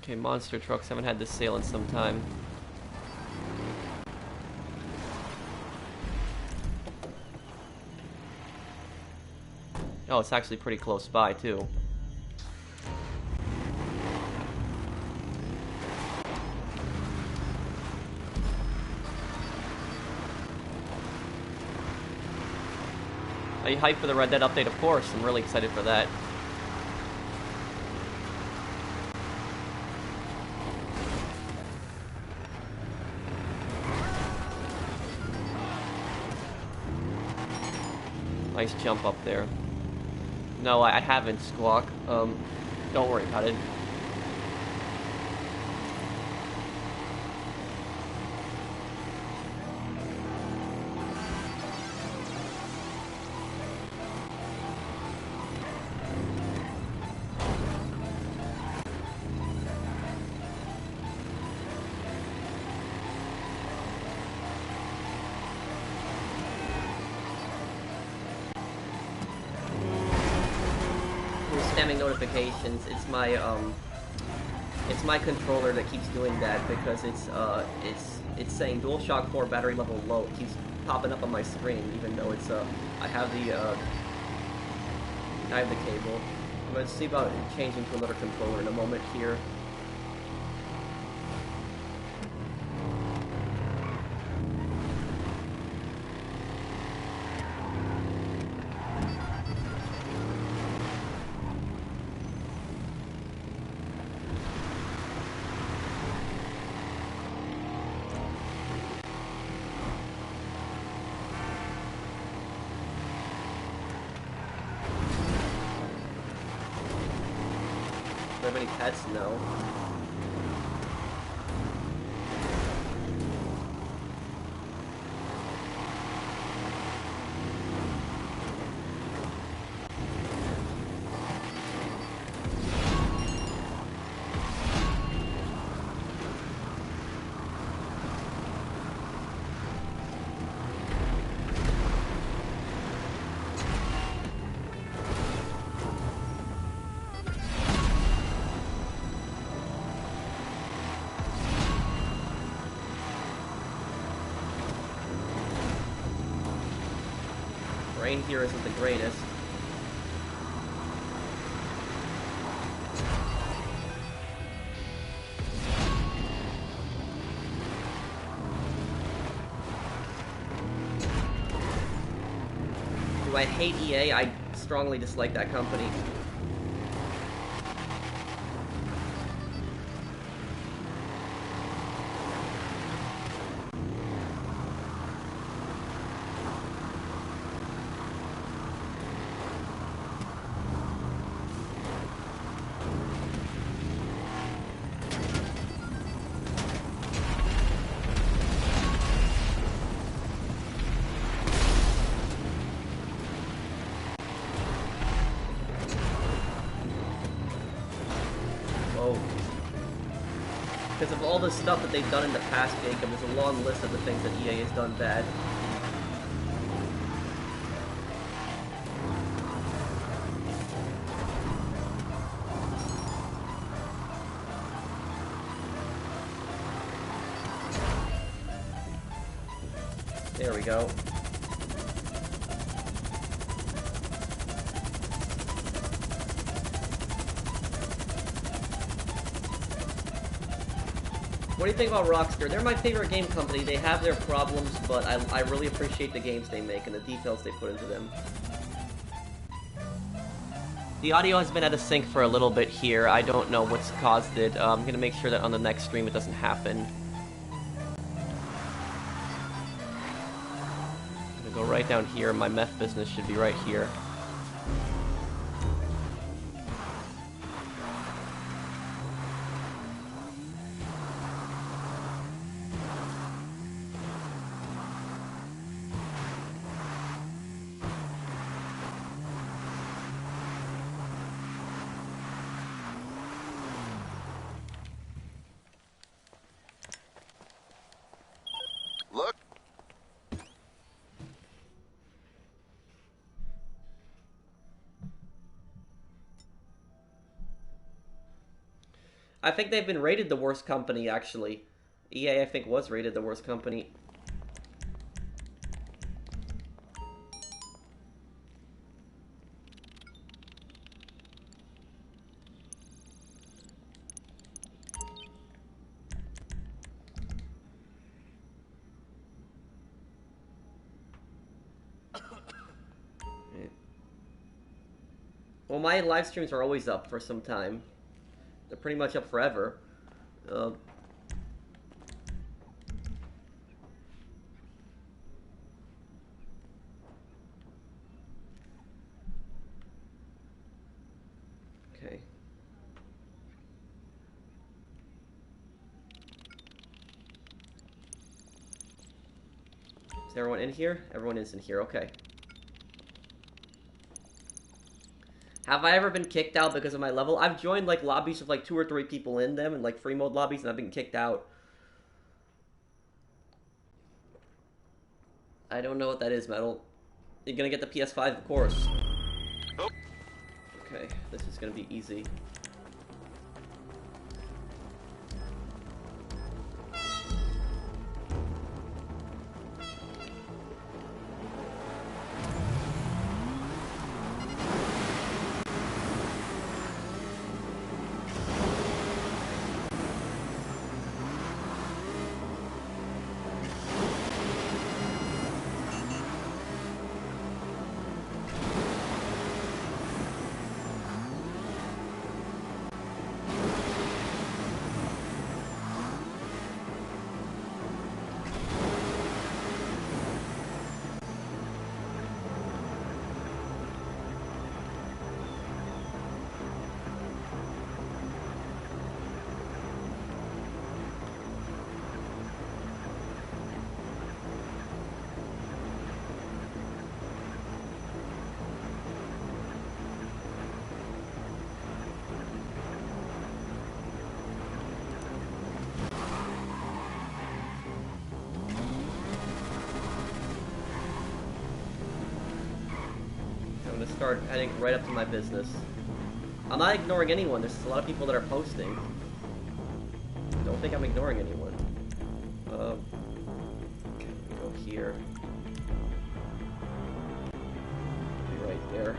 Okay, monster trucks, haven't had this sale in some time. Oh, it's actually pretty close by, too. Are you hyped for the Red Dead update? Of course, I'm really excited for that. Nice jump up there. No, I haven't, Squawk. Don't worry about it. spamming notifications. It's my controller that keeps doing that because it's saying DualShock 4 battery level low. It keeps popping up on my screen, even though it's I have the cable. I'm gonna see about changing to another controller in a moment here. Do I have any pets? No. Rain here isn't the greatest. Do I hate EA? I strongly dislike that company. Because of all the stuff that they've done in the past, Jacob, there's a long list of the things that EA has done bad. There we go. What do you think about Rockstar? They're my favorite game company. They have their problems, but I really appreciate the games they make and the details they put into them. The audio has been out of sync for a little bit here. I don't know what's caused it. I'm going to make sure that on the next stream it doesn't happen. I'm going to go right down here. My meth business should be right here. I think they've been rated the worst company, actually. EA, I think, was rated the worst company. Well, my live streams are always up for some time. They're pretty much up forever. Okay. Is everyone in here? Everyone is in here, okay. Have I ever been kicked out because of my level? I've joined, like, lobbies with, like, 2 or 3 people in them, and, like, free mode lobbies, and I've been kicked out. I don't know what that is, Metal. You're gonna get the PS5, of course. Oh. Okay, this is gonna be easy. I'm gonna start heading right up to my business. I'm not ignoring anyone. There's a lot of people that are posting. Don't think I'm ignoring anyone. Okay, go here. Be right there.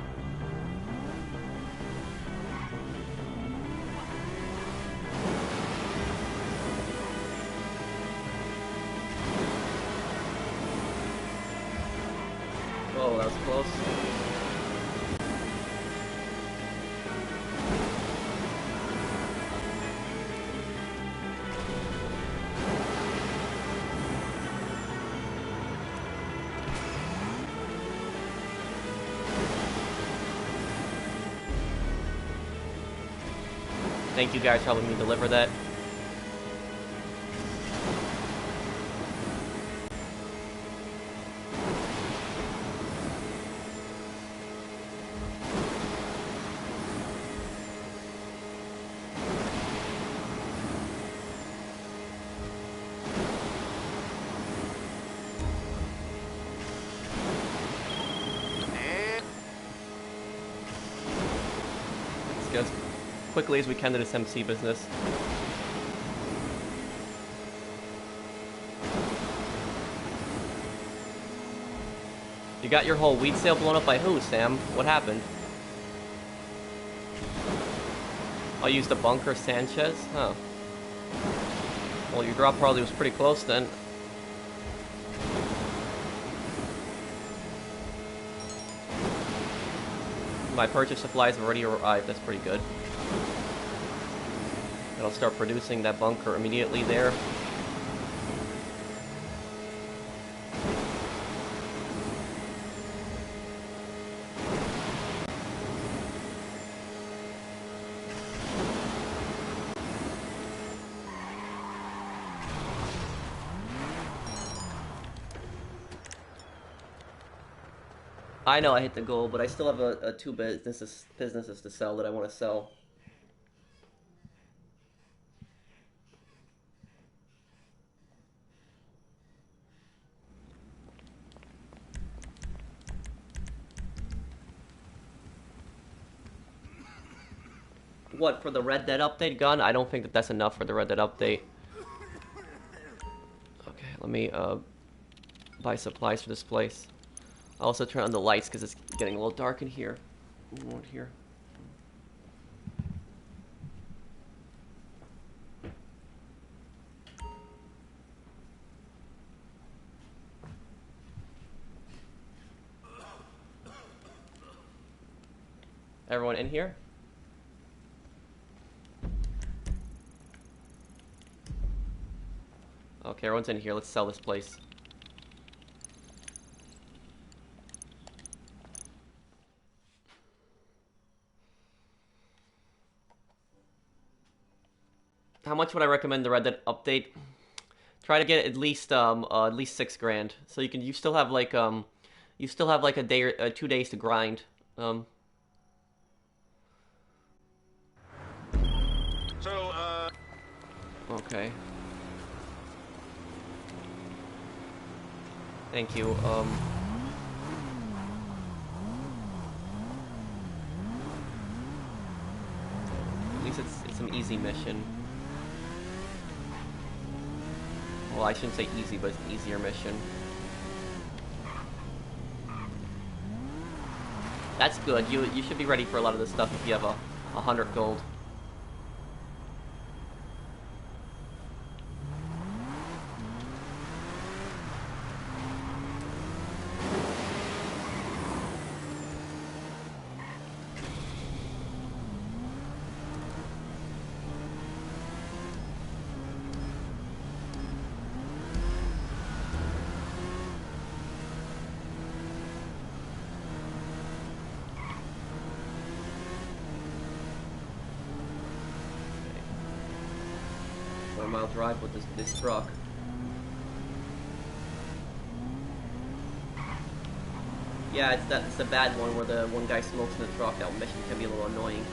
Oh, that was close. Thank you guys for helping me deliver that. Let's get as quickly as we can to this MC business. You got your whole weed sale blown up by who, Sam? What happened? I used a bunker Sanchez? Huh. Well, your drop probably was pretty close then. My purchase supplies have already arrived. That's pretty good. And I'll start producing that bunker immediately there. I know I hit the goal, but I still have two businesses to sell that I want to sell. What, for the Red Dead update gun? I don't think that that's enough for the Red Dead update. Okay, let me buy supplies for this place. I'll also turn on the lights because it's getting a little dark in here. Right here. Everyone in here? Okay, everyone's in here. Let's sell this place. How much would I recommend the Red Dead update? Try to get at least $6 grand. So you still have like a day or 2 days to grind. Okay. Thank you. some easy mission. Well, I shouldn't say easy, but it's an easier mission. That's good. You should be ready for a lot of this stuff if you have a 100 gold. Mile drive with this truck. Yeah, it's the bad one where the one guy smokes in the truck. That mission can be a little annoying.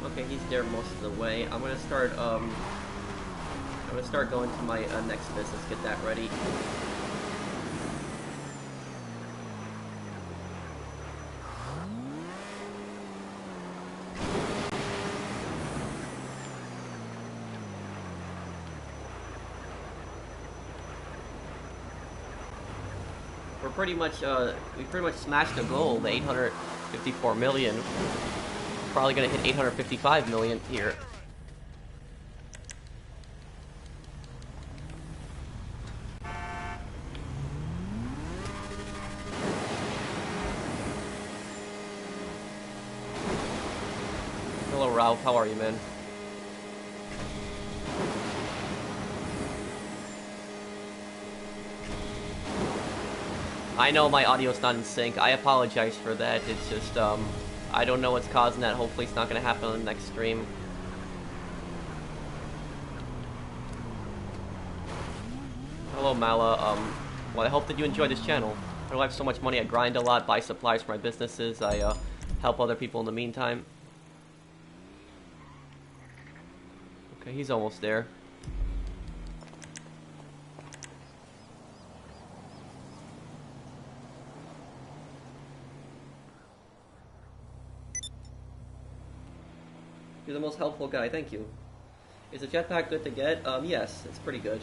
Okay, he's there most of the way. I'm gonna start going to my next business. Get that ready. We're pretty much we pretty much smashed the goal, the 854 million. Probably gonna hit 855 million here. Hello, Ralph. How are you, man? I know my audio's not in sync. I apologize for that. It's just, I don't know what's causing that. Hopefully it's not going to happen on the next stream. Hello, Mala. Well, I hope that you enjoy this channel. I don't have so much money. I grind a lot, buy supplies for my businesses. I help other people in the meantime. Okay, he's almost there. You're the most helpful guy, thank you. Is the jetpack good to get? Yes, it's pretty good.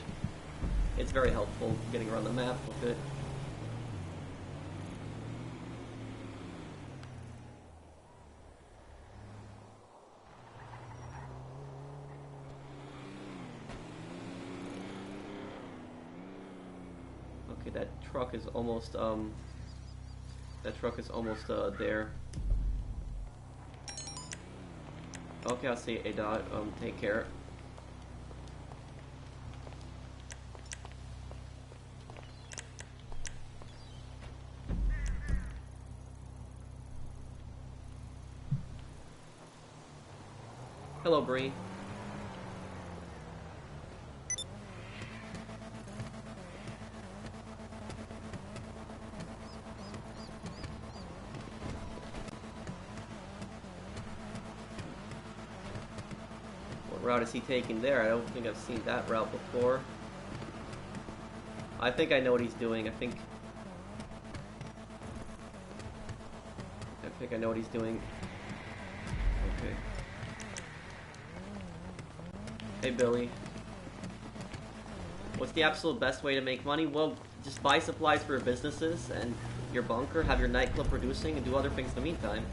It's very helpful getting around the map with it. Okay, that truck is almost, there. Okay, I'll see A-Dot. Take care. Hello, Bree. Route is he taking there? I don't think I've seen that route before. I think I know what he's doing. I think I know what he's doing. Okay. Hey, Billy. What's the absolute best way to make money? Well, just buy supplies for your businesses and your bunker, have your nightclub producing, and do other things in the meantime.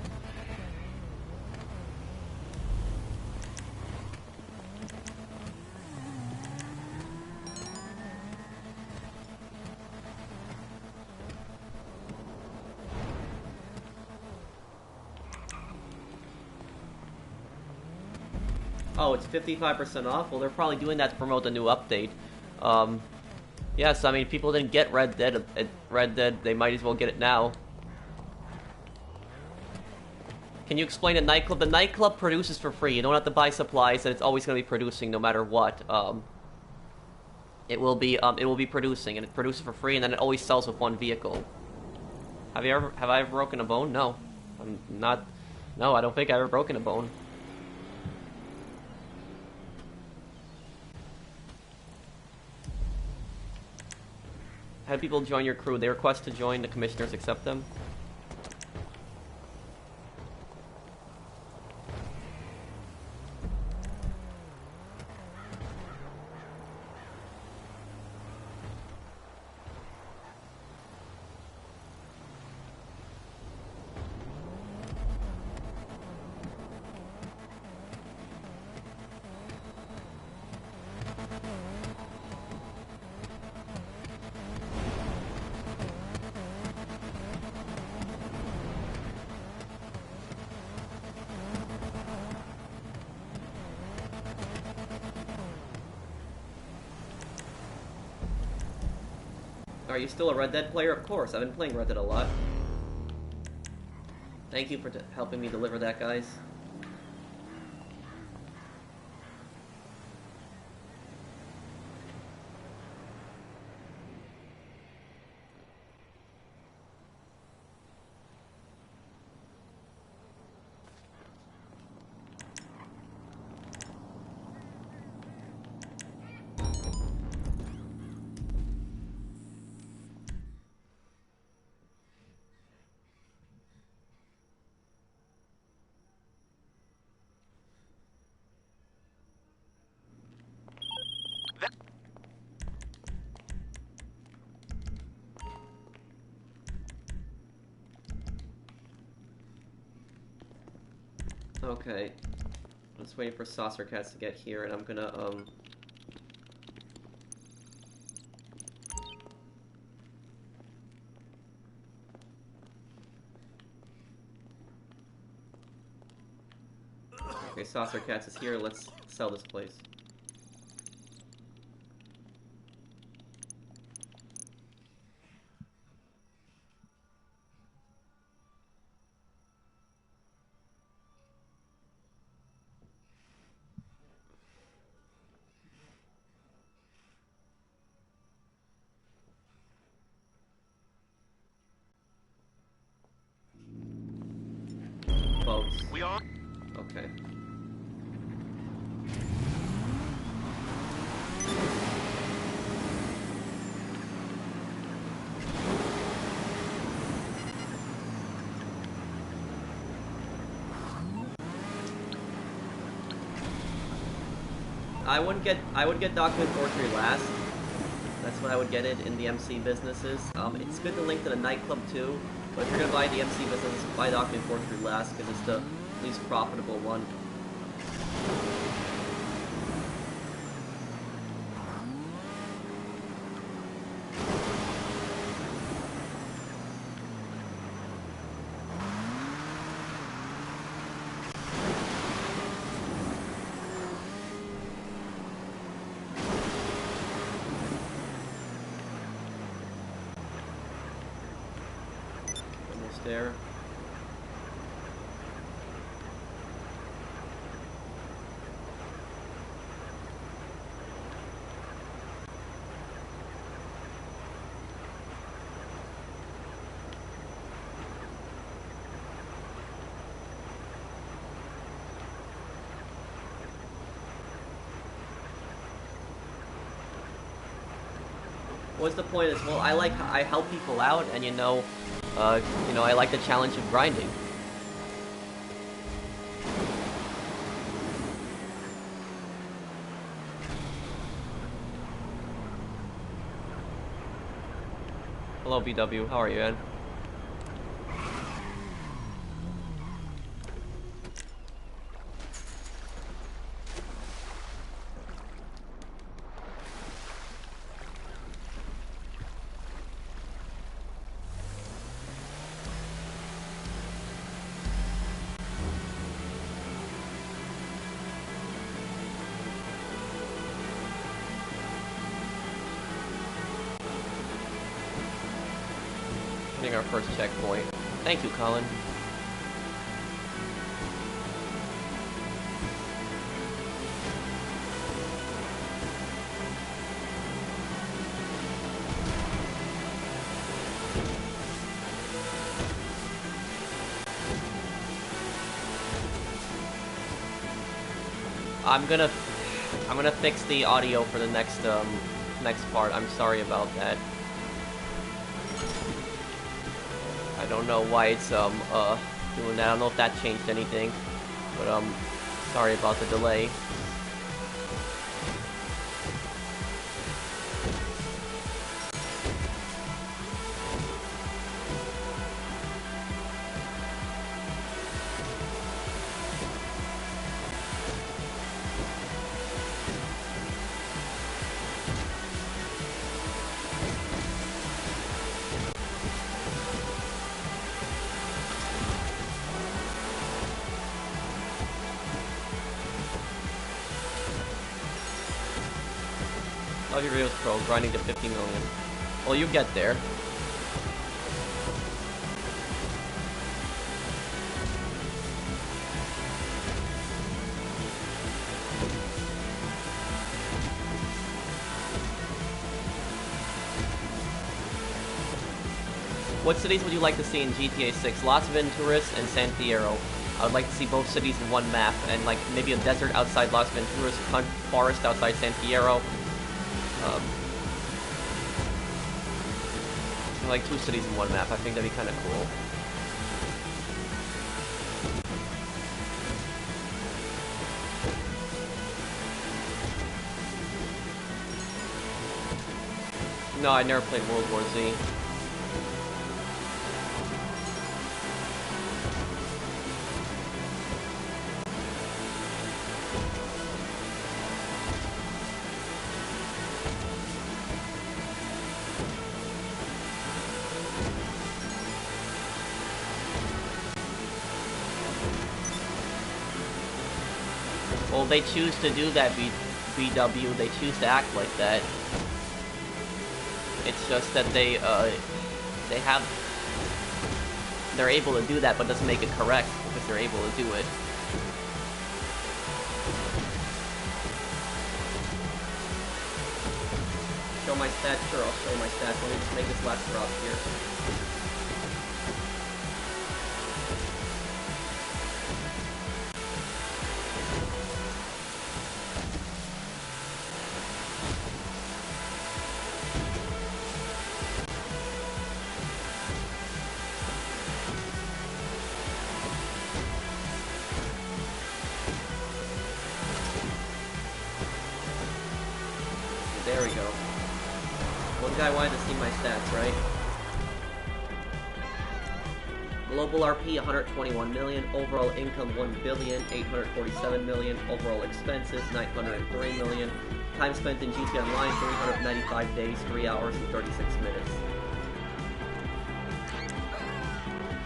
Oh, it's 55% off? Well, they're probably doing that to promote the new update. Yes, I mean, people didn't get Red Dead. They might as well get it now. Can you explain the nightclub? The nightclub produces for free. You don't have to buy supplies, and it's always going to be producing no matter what. It will be producing, and it produces for free, and then it always sells with one vehicle. Have I ever broken a bone? No. I'm not. No, I don't think I've ever broken a bone. Have people join your crew? They request to join, the commissioners accept them. Are you still a Red Dead player? Of course, I've been playing Red Dead a lot. Thank you for helping me deliver that, guys. Okay. I'm just waiting for Saucer Cats to get here, and I'm gonna, Okay, Saucer Cats is here, let's sell this place. Boats. We on? Okay. I would get document forgery last. That's when I would get it in the MC businesses. It's good to link to the nightclub too, but if you're gonna buy the MC business, buy document forgery last because it's the least profitable one. There. What's the point is, well, I help people out, and you know, I like the challenge of grinding. Hello, BW. How are you, Ed? our first checkpoint. Thank you, Colin. I'm gonna fix the audio for the next part. I'm sorry about that. I don't know why it's doing that. I don't know if that changed anything, but sorry about the delay. Love your videos, Pro. Grinding to 50 million. Well, you get there. What cities would you like to see in GTA 6? Las Venturas and San Fierro. I would like to see both cities in one map, and like maybe a desert outside Las Venturas, a forest outside San Fierro. Like 2 cities in one map. I think that'd be kind of cool. No, I never played World War Z. Well, they choose to do that, BW. They choose to act like that. It's just that they're able to do that, but doesn't make it correct because they're able to do it. Show my stats? Sure, I'll show my stats. Let me just make this last drop here. There we go. One guy wanted to see my stats, right? Global RP 121 million, overall income 1 billion, 847 million, overall expenses 903 million, time spent in GTA Online 395 days, 3 hours and 36 minutes.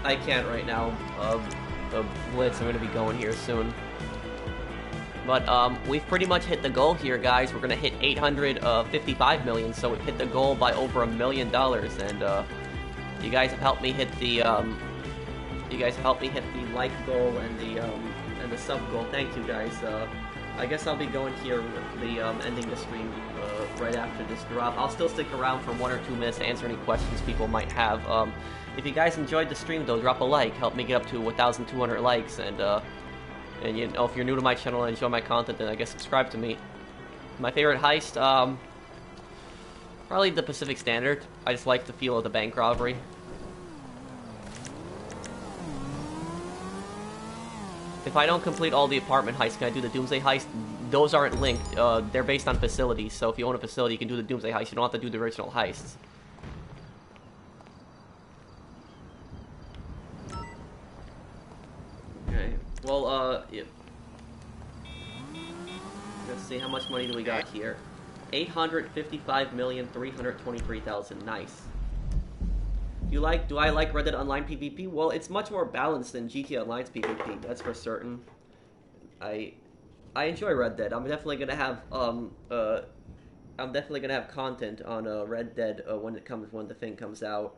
I can't right now. The Blitz, I'm gonna be going here soon. But we've pretty much hit the goal here, guys. We're gonna hit 855 million, so we've hit the goal by over $1 million. And you guys have helped me hit the like goal and the sub goal. Thank you, guys. I guess I'll be going here, ending the stream right after this drop. I'll still stick around for 1 or 2 minutes to answer any questions people might have. If you guys enjoyed the stream, though, drop a like. Help me get up to 1,200 likes. And you know, if you're new to my channel and enjoy my content, then I guess subscribe to me. My favorite heist, probably the Pacific Standard. I just like the feel of the bank robbery. If I don't complete all the apartment heists, can I do the Doomsday heist? Those aren't linked. They're based on facilities, so if you own a facility, you can do the Doomsday heist. You don't have to do the original heists. Okay. Well, yeah. Let's see, how much money do we got here? 855,323,000. Nice. Do I like Red Dead Online PvP? Well, it's much more balanced than GTA Online's PvP, that's for certain. I enjoy Red Dead. I'm definitely gonna have content on Red Dead when the thing comes out.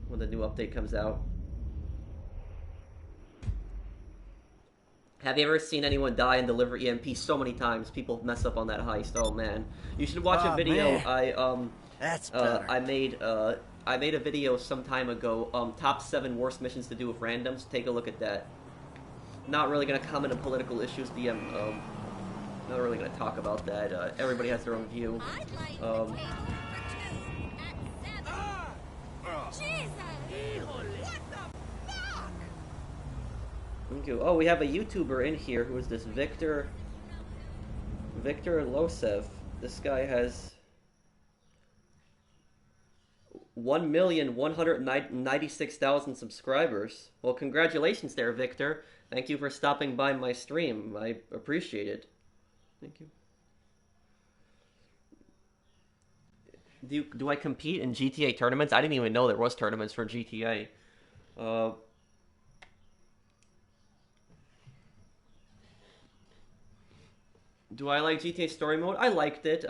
when the new update comes out. Have you ever seen anyone die and deliver EMP so many times? People mess up on that heist. Oh man, you should watch a video. Man. That's better. I made a video some time ago. Top 7 worst missions to do with randoms. Take a look at that. Not really gonna comment on political issues. Not really gonna talk about that. Everybody has their own view. I'd like the table for 2 at 7. Jesus! What the fuck? Thank you. Oh, we have a YouTuber in here. Who is this? Victor Losev. This guy has 1,196,000 subscribers. Well, congratulations there, Victor. Thank you for stopping by my stream. I appreciate it. Thank you. Do I compete in GTA tournaments? I didn't even know there was tournaments for GTA. Do I like GTA Story Mode? I liked it.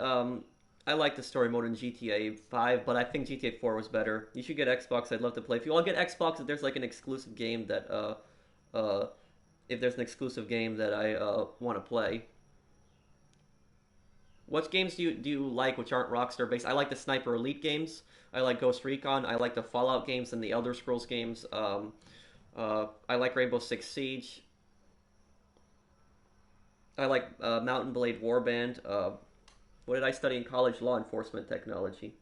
I like the story mode in GTA 5, but I think GTA 4 was better. You should get Xbox. I'd love to play. If you all get Xbox, if there's like an exclusive game that if there's an exclusive game that I want to play. What games do you like which aren't Rockstar based? I like the Sniper Elite games. I like Ghost Recon. I like the Fallout games and the Elder Scrolls games. I like Rainbow Six Siege. I like Mountain Blade Warband. What did I study in college? Law enforcement technology.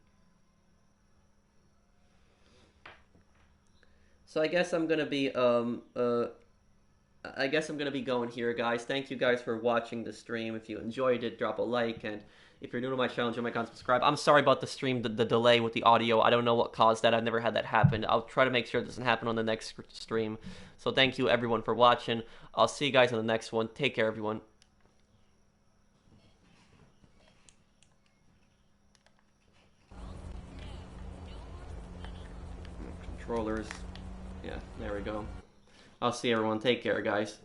So I guess I'm gonna be going here, guys. Thank you guys for watching the stream. If you enjoyed it, drop a like, and if you're new to my channel, enjoy my content, subscribe. I'm sorry about the stream, the delay with the audio. I don't know what caused that. I've never had that happen. I'll try to make sure it doesn't happen on the next stream. So thank you everyone for watching. I'll see you guys on the next one. Take care, everyone. Controllers. Yeah, there we go. I'll see everyone. Take care, guys.